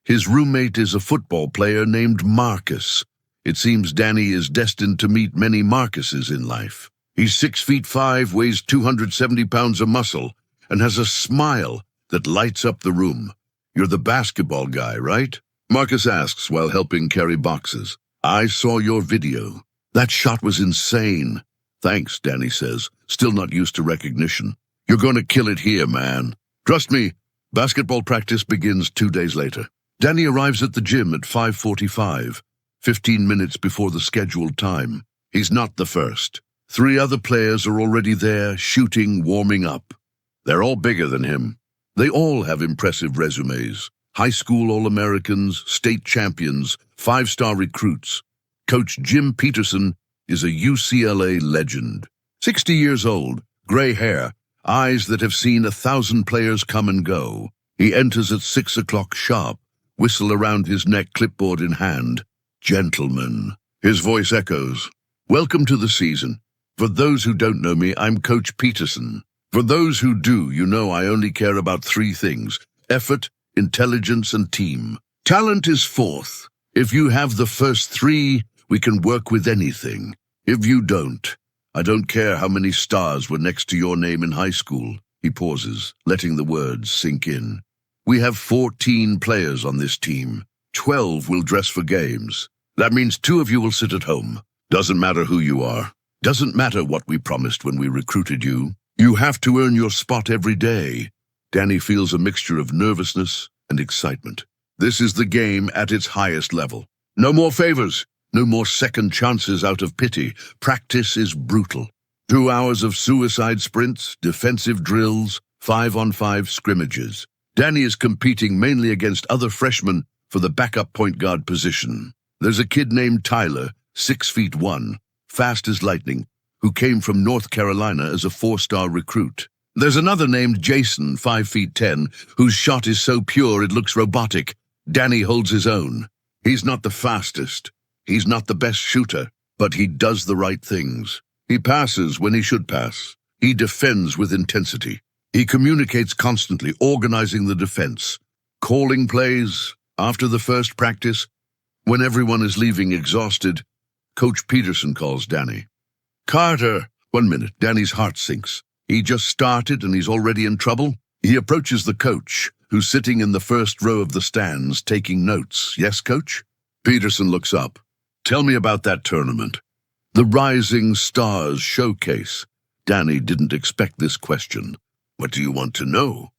His roommate is a football player named Marcus. It seems Danny is destined to meet many Marcuses in life. He's 6'5", weighs 270 pounds of muscle, and has a smile that lights up the room. You're the basketball guy, right? Marcus asks while helping carry boxes. I saw your video. That shot was insane. Thanks, Danny says, still not used to recognition. You're going to kill it here, man. Trust me. Basketball practice begins 2 days later. Danny arrives at the gym at 5:45, 15 minutes before the scheduled time. He's not the first. 3 other players are already there, shooting, warming up. They're all bigger than him. They all have impressive resumes. High school All-Americans, state champions, 5-star recruits. Coach Jim Peterson is a UCLA legend. 60 years old, gray hair, eyes that have seen 1,000 players come and go. He enters at 6 o'clock sharp, whistle around his neck, clipboard in hand. Gentlemen. His voice echoes. Welcome to the season. For those who don't know me, I'm Coach Peterson. For those who do, you know I only care about 3 things: effort, intelligence, and team. Talent is 4th. If you have the first 3, we can work with anything. If you don't, I don't care how many stars were next to your name in high school. He pauses, letting the words sink in. We have 14 players on this team. 12 will dress for games. That means 2 of you will sit at home. Doesn't matter who you are. Doesn't matter what we promised when we recruited you. You have to earn your spot every day. Danny feels a mixture of nervousness and excitement. This is the game at its highest level. No more favors. No more second chances out of pity. Practice is brutal. 2 hours of suicide sprints, defensive drills, 5-on-5 scrimmages. Danny is competing mainly against other freshmen for the backup point guard position. There's a kid named Tyler, 6'1", fast as lightning, who came from North Carolina as a 4-star recruit. There's another named Jason, 5'10", whose shot is so pure it looks robotic. Danny holds his own. He's not the fastest. He's not the best shooter, but he does the right things. He passes when he should pass. He defends with intensity. He communicates constantly, organizing the defense, calling plays after the first practice. When everyone is leaving exhausted, Coach Peterson calls Danny. "Carter!" 1 minute, Danny's heart sinks. He just started and he's already in trouble. He approaches the coach, who's sitting in the first row of the stands taking notes. "Yes, coach?" Peterson looks up. "Tell me about that tournament." The Rising Stars Showcase. Danny didn't expect this question. "What do you want to know?"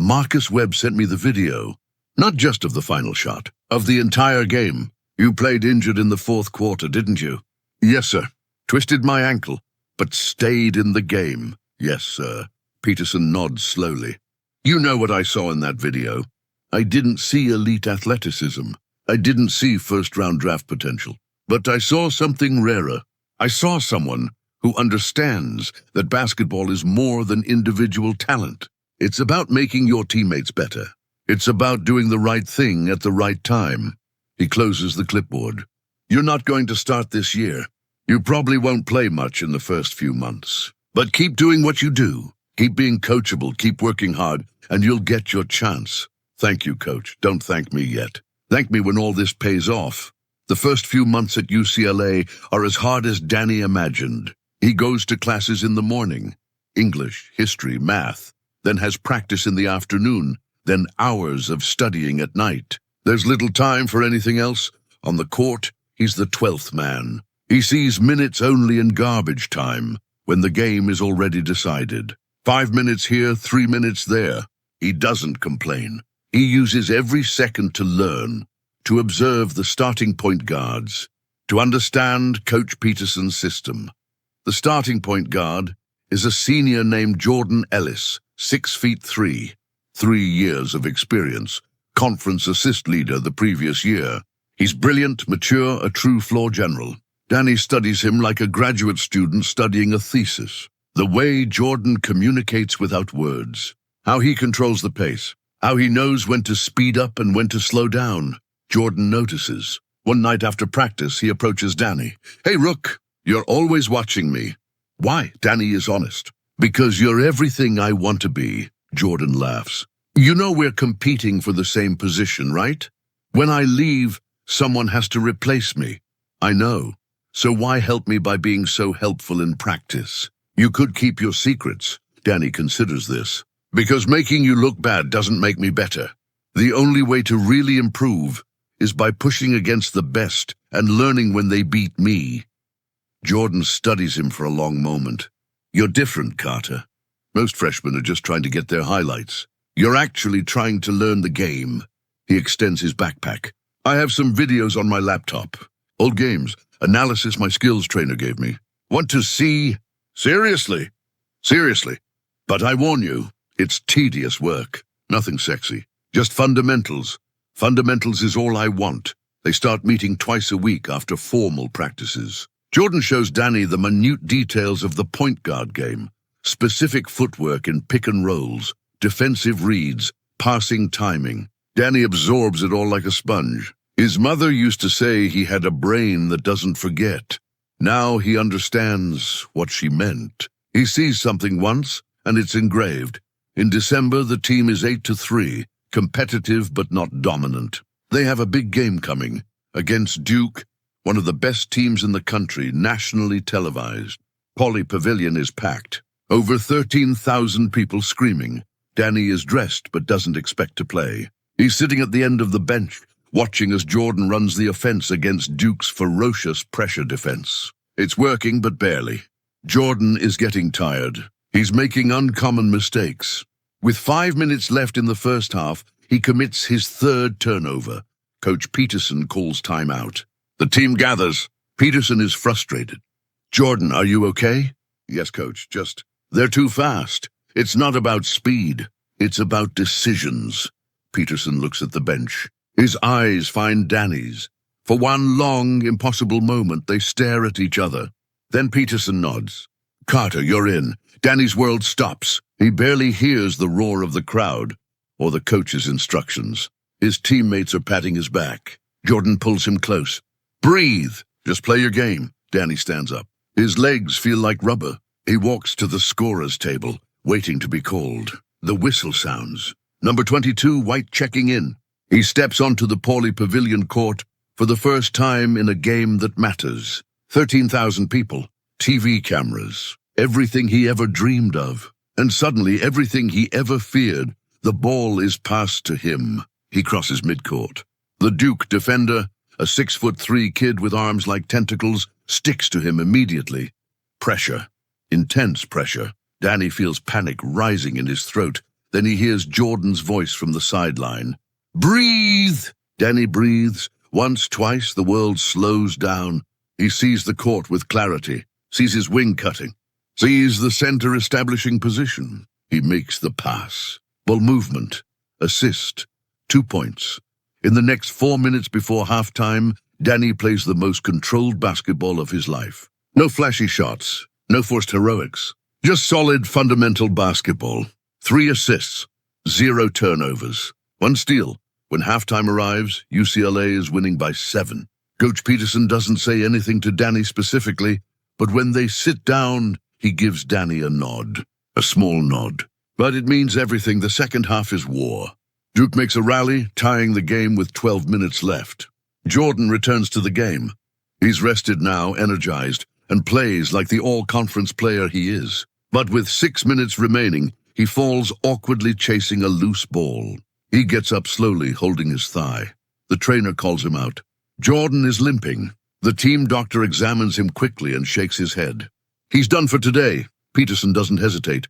Marcus Webb sent me the video, not just of the final shot, of the entire game. "You played injured in the fourth quarter, didn't you?" "Yes, sir. Twisted my ankle, but stayed in the game." "Yes, sir." Peterson nods slowly. "You know what I saw in that video. I didn't see elite athleticism. I didn't see first-round draft potential. But I saw something rarer. I saw someone who understands that basketball is more than individual talent. It's about making your teammates better. It's about doing the right thing at the right time." He closes the clipboard. "You're not going to start this year. You probably won't play much in the first few months. But keep doing what you do. Keep being coachable, keep working hard, and you'll get your chance." "Thank you, coach. Don't thank me yet. Thank me when all this pays off." The first few months at UCLA are as hard as Danny imagined. He goes to classes in the morning, English, history, math, then has practice in the afternoon, then hours of studying at night. There's little time for anything else. On the court, he's the 12th man. He sees minutes only in garbage time, when the game is already decided. 5 minutes here, 3 minutes there. He doesn't complain. He uses every second to learn, to observe the starting point guards, to understand Coach Peterson's system. The starting point guard is a senior named Jordan Ellis, 6'3", 3 years of experience, conference assist leader the previous year. He's brilliant, mature, a true floor general. Danny studies him like a graduate student studying a thesis. The way Jordan communicates without words, how he controls the pace, how he knows when to speed up and when to slow down. Jordan notices. One night after practice, he approaches Danny. "Hey, Rook, you're always watching me." "Why?" Danny is honest. "Because you're everything I want to be." Jordan laughs. "You know we're competing for the same position, right? When I leave, someone has to replace me." "I know. So why help me by being so helpful in practice? You could keep your secrets." Danny considers this. "Because making you look bad doesn't make me better. The only way to really improve is by pushing against the best and learning when they beat me." Jordan studies him for a long moment. "You're different, Carter. Most freshmen are just trying to get their highlights. You're actually trying to learn the game." He extends his backpack. "I have some videos on my laptop. Old games, analysis my skills trainer gave me. Want to see?" "Seriously?" "Seriously. But I warn you, it's tedious work. Nothing sexy. Just fundamentals. Fundamentals is all I want." They start meeting twice a week after formal practices. Jordan shows Danny the minute details of the point guard game. Specific footwork in pick and rolls, defensive reads, passing timing. Danny absorbs it all like a sponge. His mother used to say he had a brain that doesn't forget. Now he understands what she meant. He sees something once, and it's engraved. In December, the team is 8-3, competitive but not dominant. They have a big game coming, against Duke, one of the best teams in the country, nationally televised. Pauley Pavilion is packed. Over 13,000 people screaming. Danny is dressed but doesn't expect to play. He's sitting at the end of the bench, watching as Jordan runs the offense against Duke's ferocious pressure defense. It's working, but barely. Jordan is getting tired. He's making uncommon mistakes. With 5 minutes left in the first half, he commits his third turnover. Coach Peterson calls timeout. The team gathers. Peterson is frustrated. "Jordan, are you okay?" "Yes, coach, they're too fast. It's not about speed. It's about decisions." Peterson looks at the bench. His eyes find Danny's. For one long, impossible moment, they stare at each other. Then Peterson nods. "Carter, you're in." Danny's world stops. He barely hears the roar of the crowd or the coach's instructions. His teammates are patting his back. Jordan pulls him close. "Breathe. Just play your game." Danny stands up. His legs feel like rubber. He walks to the scorer's table, waiting to be called. The whistle sounds. Number 22, White checking in. He steps onto the Pauley Pavilion court for the first time in a game that matters. 13,000 people, TV cameras, everything he ever dreamed of. And suddenly, everything he ever feared, the ball is passed to him. He crosses midcourt. The Duke defender, a 6'3" kid with arms like tentacles, sticks to him immediately. Pressure. Intense pressure. Danny feels panic rising in his throat. Then he hears Jordan's voice from the sideline. "Breathe!" Danny breathes. Once, twice, the world slows down. He sees the court with clarity, sees his wing cutting, sees the center establishing position. He makes the pass. Ball movement. Assist. 2 points. In the next 4 minutes before halftime, Danny plays the most controlled basketball of his life. No flashy shots, no forced heroics. Just solid, fundamental basketball. 3 assists, 0 turnovers, 1 steal. When halftime arrives, UCLA is winning by 7. Coach Peterson doesn't say anything to Danny specifically, but when they sit down, he gives Danny a nod. A small nod. But it means everything. The second half is war. Duke makes a rally, tying the game with 12 minutes left. Jordan returns to the game. He's rested now, energized, and plays like the all-conference player he is. But with 6 minutes remaining, he falls awkwardly chasing a loose ball. He gets up slowly, holding his thigh. The trainer calls him out. Jordan is limping. The team doctor examines him quickly and shakes his head. "He's done for today." Peterson doesn't hesitate.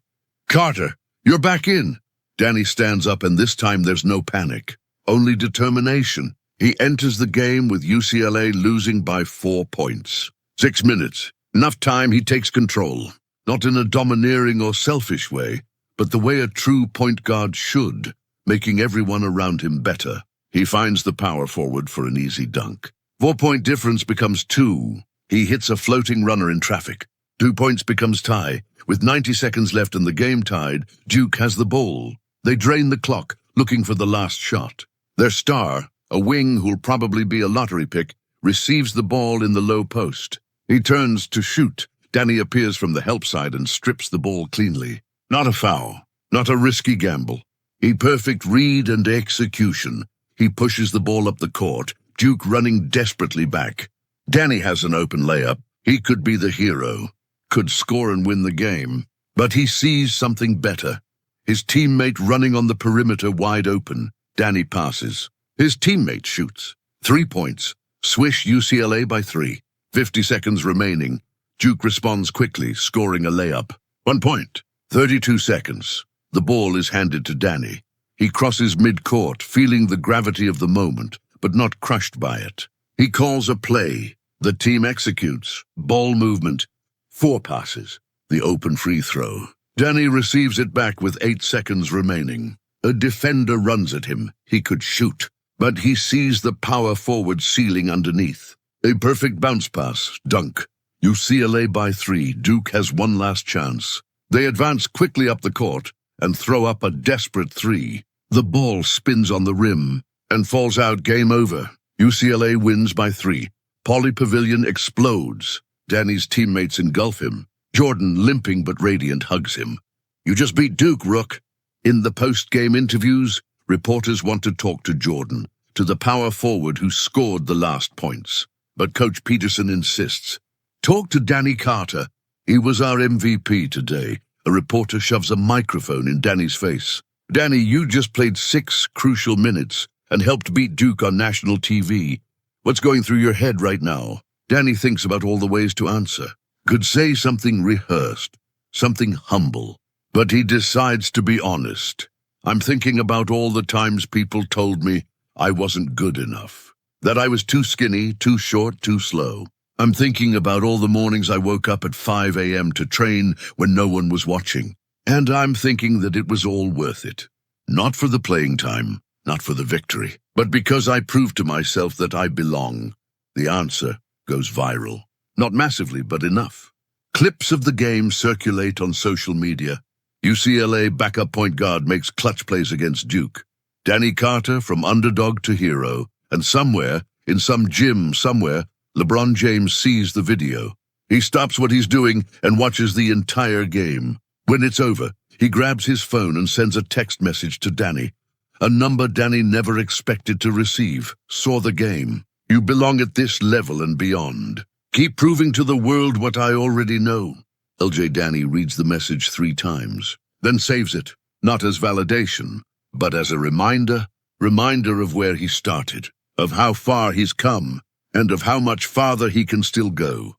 "Carter, you're back in." Danny stands up, and this time there's no panic, only determination. He enters the game with UCLA losing by 4 points. 6 minutes. Enough time he takes control. Not in a domineering or selfish way, but the way a true point guard should, making everyone around him better. He finds the power forward for an easy dunk. 4-point difference becomes 2. He hits a floating runner in traffic. 2 points becomes tie. With 90 seconds left and the game tied, Duke has the ball. They drain the clock, looking for the last shot. Their star, a wing who'll probably be a lottery pick, receives the ball in the low post. He turns to shoot. Danny appears from the help side and strips the ball cleanly. Not a foul, not a risky gamble. A perfect read and execution. He pushes the ball up the court, Duke running desperately back. Danny has an open layup. He could be the hero, could score and win the game. But he sees something better. His teammate running on the perimeter wide open. Danny passes. His teammate shoots. 3 points. Swish UCLA by 3. 50 seconds remaining. Duke responds quickly, scoring a layup. 1 point. 32 seconds. The ball is handed to Danny. He crosses midcourt, feeling the gravity of the moment, but not crushed by it. He calls a play. The team executes. Ball movement. 4 passes. The open free throw. Danny receives it back with 8 seconds remaining. A defender runs at him. He could shoot, but he sees the power forward ceiling underneath. A perfect bounce pass. Dunk. UCLA by 3. Duke has one last chance. They advance quickly up the court and throw up a desperate 3. The ball spins on the rim and falls out. Game over. UCLA wins by 3. Pauley Pavilion explodes. Danny's teammates engulf him. Jordan, limping but radiant, hugs him. "You just beat Duke, Rook." In the post-game interviews, reporters want to talk to Jordan, to the power forward who scored the last points. But Coach Peterson insists. "Talk to Danny Carter. He was our MVP today." A reporter shoves a microphone in Danny's face. "Danny, you just played 6 crucial minutes. and helped beat Duke on national TV. What's going through your head right now? Danny thinks about all the ways to answer. Could say something rehearsed, something humble, but he decides to be honest. I'm thinking about all the times people told me I wasn't good enough, that I was too skinny, too short, too slow. I'm thinking about all the mornings I woke up at 5 a.m. to train when no one was watching. And I'm thinking that it was all worth it. Not for the playing time, not for the victory, but because I proved to myself that I belong. The answer goes viral. Not massively, but enough. Clips of the game circulate on social media. UCLA backup point guard makes clutch plays against Duke. Danny Carter from underdog to hero. And somewhere, in some gym somewhere, LeBron James sees the video. He stops what he's doing and watches the entire game. When it's over, he grabs his phone and sends a text message to Danny. A number Danny never expected to receive. Saw the game. You belong at this level and beyond. Keep proving to the world what I already know. LJ Danny reads the message 3 times, then saves it, not as validation, but as a reminder of where he started, of how far he's come, and of how much farther he can still go.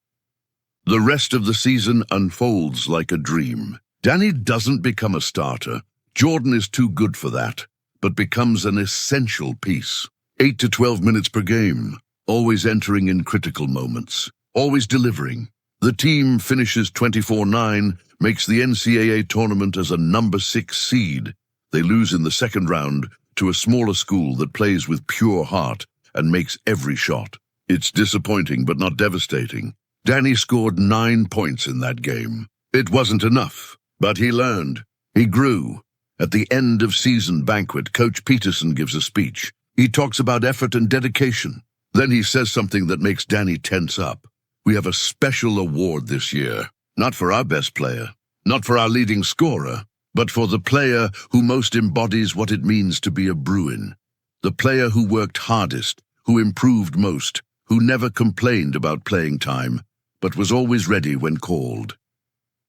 The rest of the season unfolds like a dream. Danny doesn't become a starter. Jordan is too good for that, but becomes an essential piece. 8 to 12 minutes per game, always entering in critical moments, always delivering. The team finishes 24-9, makes the NCAA tournament as a number 6 seed. They lose in the second round to a smaller school that plays with pure heart and makes every shot. It's disappointing but not devastating. Danny scored 9 points in that game. It wasn't enough, but he learned. He grew. At the end of season banquet, Coach Peterson gives a speech. He talks about effort and dedication. Then he says something that makes Danny tense up. We have a special award this year, not for our best player, not for our leading scorer, but for the player who most embodies what it means to be a Bruin. The player who worked hardest, who improved most, who never complained about playing time, but was always ready when called.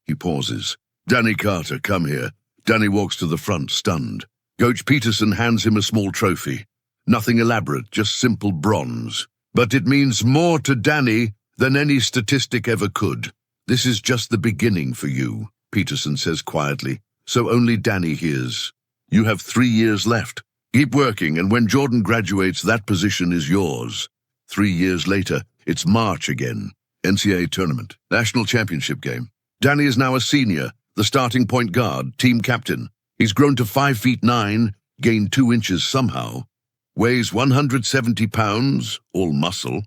He pauses. Danny Carter, come here. Danny walks to the front, stunned. Coach Peterson hands him a small trophy. Nothing elaborate, just simple bronze. But it means more to Danny than any statistic ever could. This is just the beginning for you, Peterson says quietly, so only Danny hears. You have 3 years left. Keep working, and when Jordan graduates, that position is yours. 3 years later, it's March again. NCAA tournament, national championship game. Danny is now a senior, the starting point guard, team captain. He's grown to 5'9", gained 2 inches somehow, weighs 170 pounds, all muscle,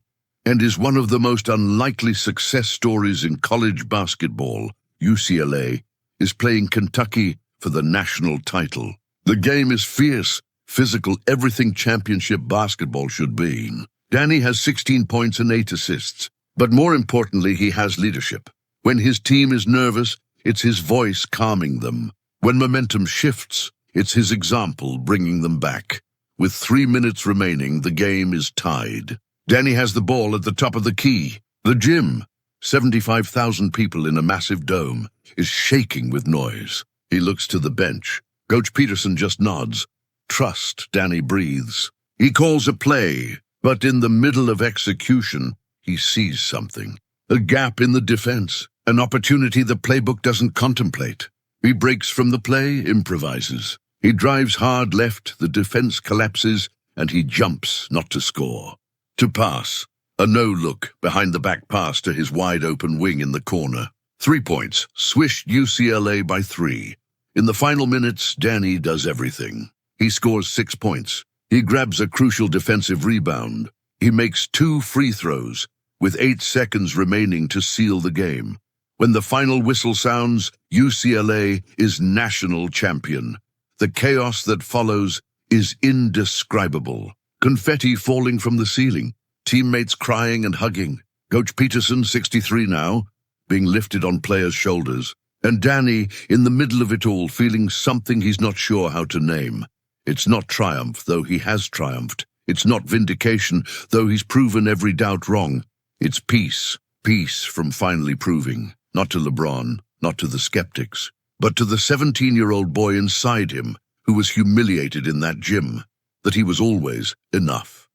and is one of the most unlikely success stories in college basketball. UCLA is playing Kentucky for the national title. The game is fierce, physical, everything championship basketball should be. Danny has 16 points and 8 assists, but more importantly, he has leadership. When his team is nervous, it's his voice calming them. When momentum shifts, it's his example bringing them back. With 3 minutes remaining, the game is tied. Danny has the ball at the top of the key. The gym, 75,000 people in a massive dome, is shaking with noise. He looks to the bench. Coach Peterson just nods. Trust, Danny breathes. He calls a play, but in the middle of execution, he sees something. A gap in the defense, an opportunity the playbook doesn't contemplate. He breaks from the play, improvises. He drives hard left, the defense collapses, and he jumps not to score. To pass, a no-look behind the back pass to his wide-open wing in the corner. 3 points, swished UCLA by 3. In the final minutes, Danny does everything. He scores 6 points. He grabs a crucial defensive rebound. He makes 2 free throws, with 8 seconds remaining to seal the game. When the final whistle sounds, UCLA is national champion. The chaos that follows is indescribable. Confetti falling from the ceiling, teammates crying and hugging. Coach Peterson, 63 now, being lifted on players' shoulders. And Danny, in the middle of it all, feeling something he's not sure how to name. It's not triumph, though he has triumphed. It's not vindication, though he's proven every doubt wrong. It's peace. Peace from finally proving. Not to LeBron, not to the skeptics, but to the 17-year-old boy inside him who was humiliated in that gym. that he was always enough.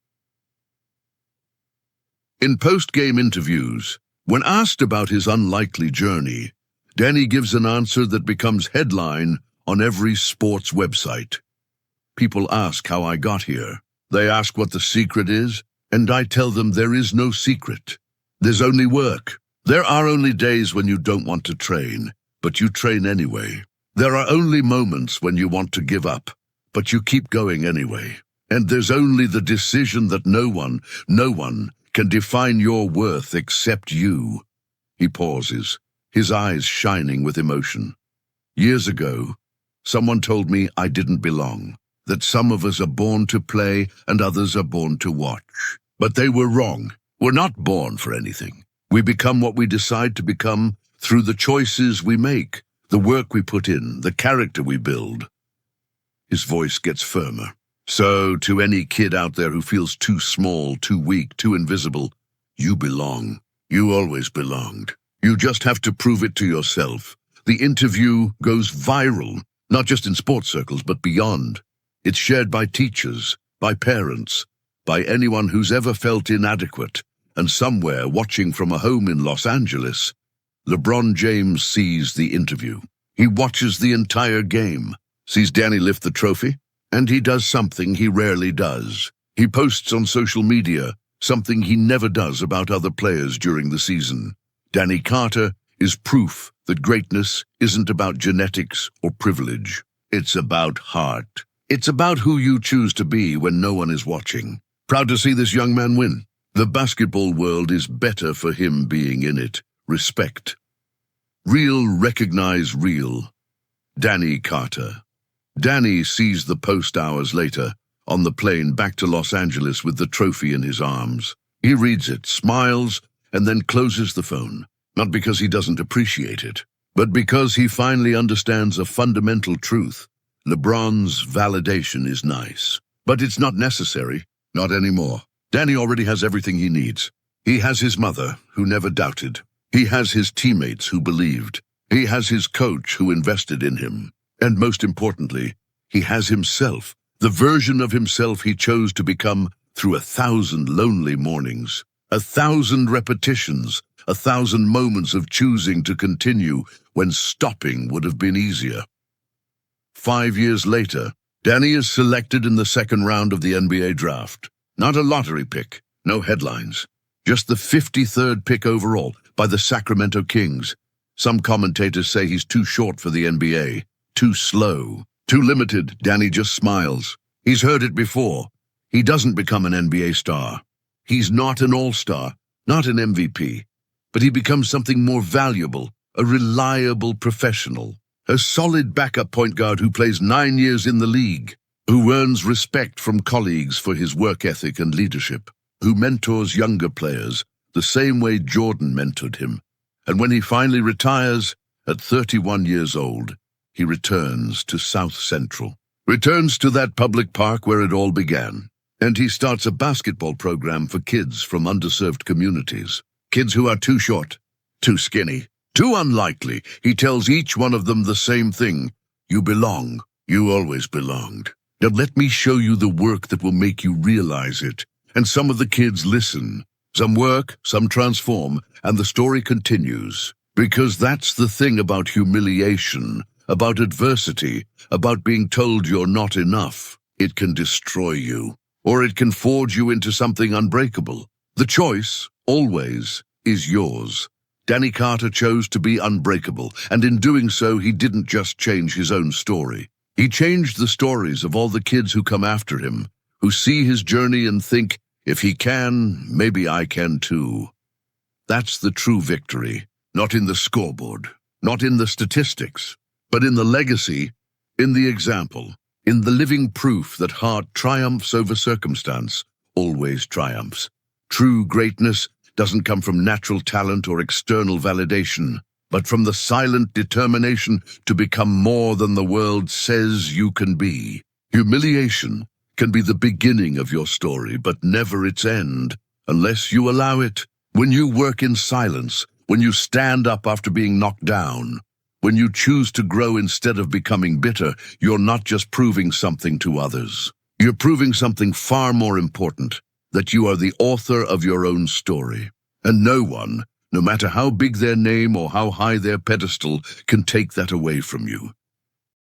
In post-game interviews, when asked about his unlikely journey, Danny gives an answer that becomes headline on every sports website. People ask how I got here. They ask what the secret is, and I tell them there is no secret. There's only work. There are only days when you don't want to train, but you train anyway. There are only moments when you want to give up, but you keep going anyway. And there's only the decision that no one can define your worth except you. He pauses, his eyes shining with emotion. Years ago, someone told me I didn't belong, that some of us are born to play and others are born to watch. But they were wrong. We're not born for anything. We become what we decide to become through the choices we make, the work we put in, the character we build. His voice gets firmer. So, to any kid out there who feels too small, too weak, too invisible, you belong. You always belonged. You just have to prove it to yourself. The interview goes viral, not just in sports circles, but beyond. It's shared by teachers, by parents, by anyone who's ever felt inadequate. And somewhere, watching from a home in Los Angeles, LeBron James sees the interview. He watches the entire game, sees Danny lift the trophy, and he does something he rarely does. He posts on social media, something he never does about other players during the season. Danny Carter is proof that greatness isn't about genetics or privilege. It's about heart. It's about who you choose to be when no one is watching. Proud to see this young man win. The basketball world is better for him being in it. Respect. Real recognize real. Danny Carter. Danny sees the post hours later, on the plane back to Los Angeles with the trophy in his arms. He reads it, smiles, and then closes the phone. Not because he doesn't appreciate it, but because he finally understands a fundamental truth. LeBron's validation is nice, but it's not necessary, not anymore. Danny already has everything he needs. He has his mother, who never doubted. He has his teammates who believed. He has his coach who invested in him. And most importantly, he has himself, the version of himself he chose to become through 1,000 lonely mornings, 1,000 repetitions, 1,000 moments of choosing to continue when stopping would have been easier. 5 years later, Danny is selected in the second round of the NBA draft. Not a lottery pick, no headlines, just the 53rd pick overall by the Sacramento Kings. Some commentators say he's too short for the NBA. Too slow, too limited. Danny just smiles. He's heard it before. He doesn't become an NBA star. He's not an all-star, not an MVP, but he becomes something more valuable, a reliable professional, a solid backup point guard who plays 9 years in the league, who earns respect from colleagues for his work ethic and leadership, who mentors younger players the same way Jordan mentored him. And when he finally retires, at 31 years old, he returns to South Central, returns to that public park where it all began, and he starts a basketball program for kids from underserved communities, kids who are too short, too skinny, too unlikely. He tells each one of them the same thing: you belong, you always belonged. Now let me show you the work that will make you realize it. And some of the kids listen. Some work, some transform, and the story continues. Because that's the thing about humiliation, about adversity, about being told you're not enough. It can destroy you, or it can forge you into something unbreakable. The choice, always, is yours. Danny Carter chose to be unbreakable, and in doing so, he didn't just change his own story. He changed the stories of all the kids who come after him, who see his journey and think, if he can, maybe I can too. That's the true victory, not in the scoreboard, not in the statistics, but in the legacy, in the example, in the living proof that heart triumphs over circumstance, always triumphs. True greatness doesn't come from natural talent or external validation, but from the silent determination to become more than the world says you can be. Humiliation can be the beginning of your story, but never its end, unless you allow it. When you work in silence, when you stand up after being knocked down, when you choose to grow instead of becoming bitter, you're not just proving something to others. You're proving something far more important, that you are the author of your own story. And no one, no matter how big their name or how high their pedestal, can take that away from you.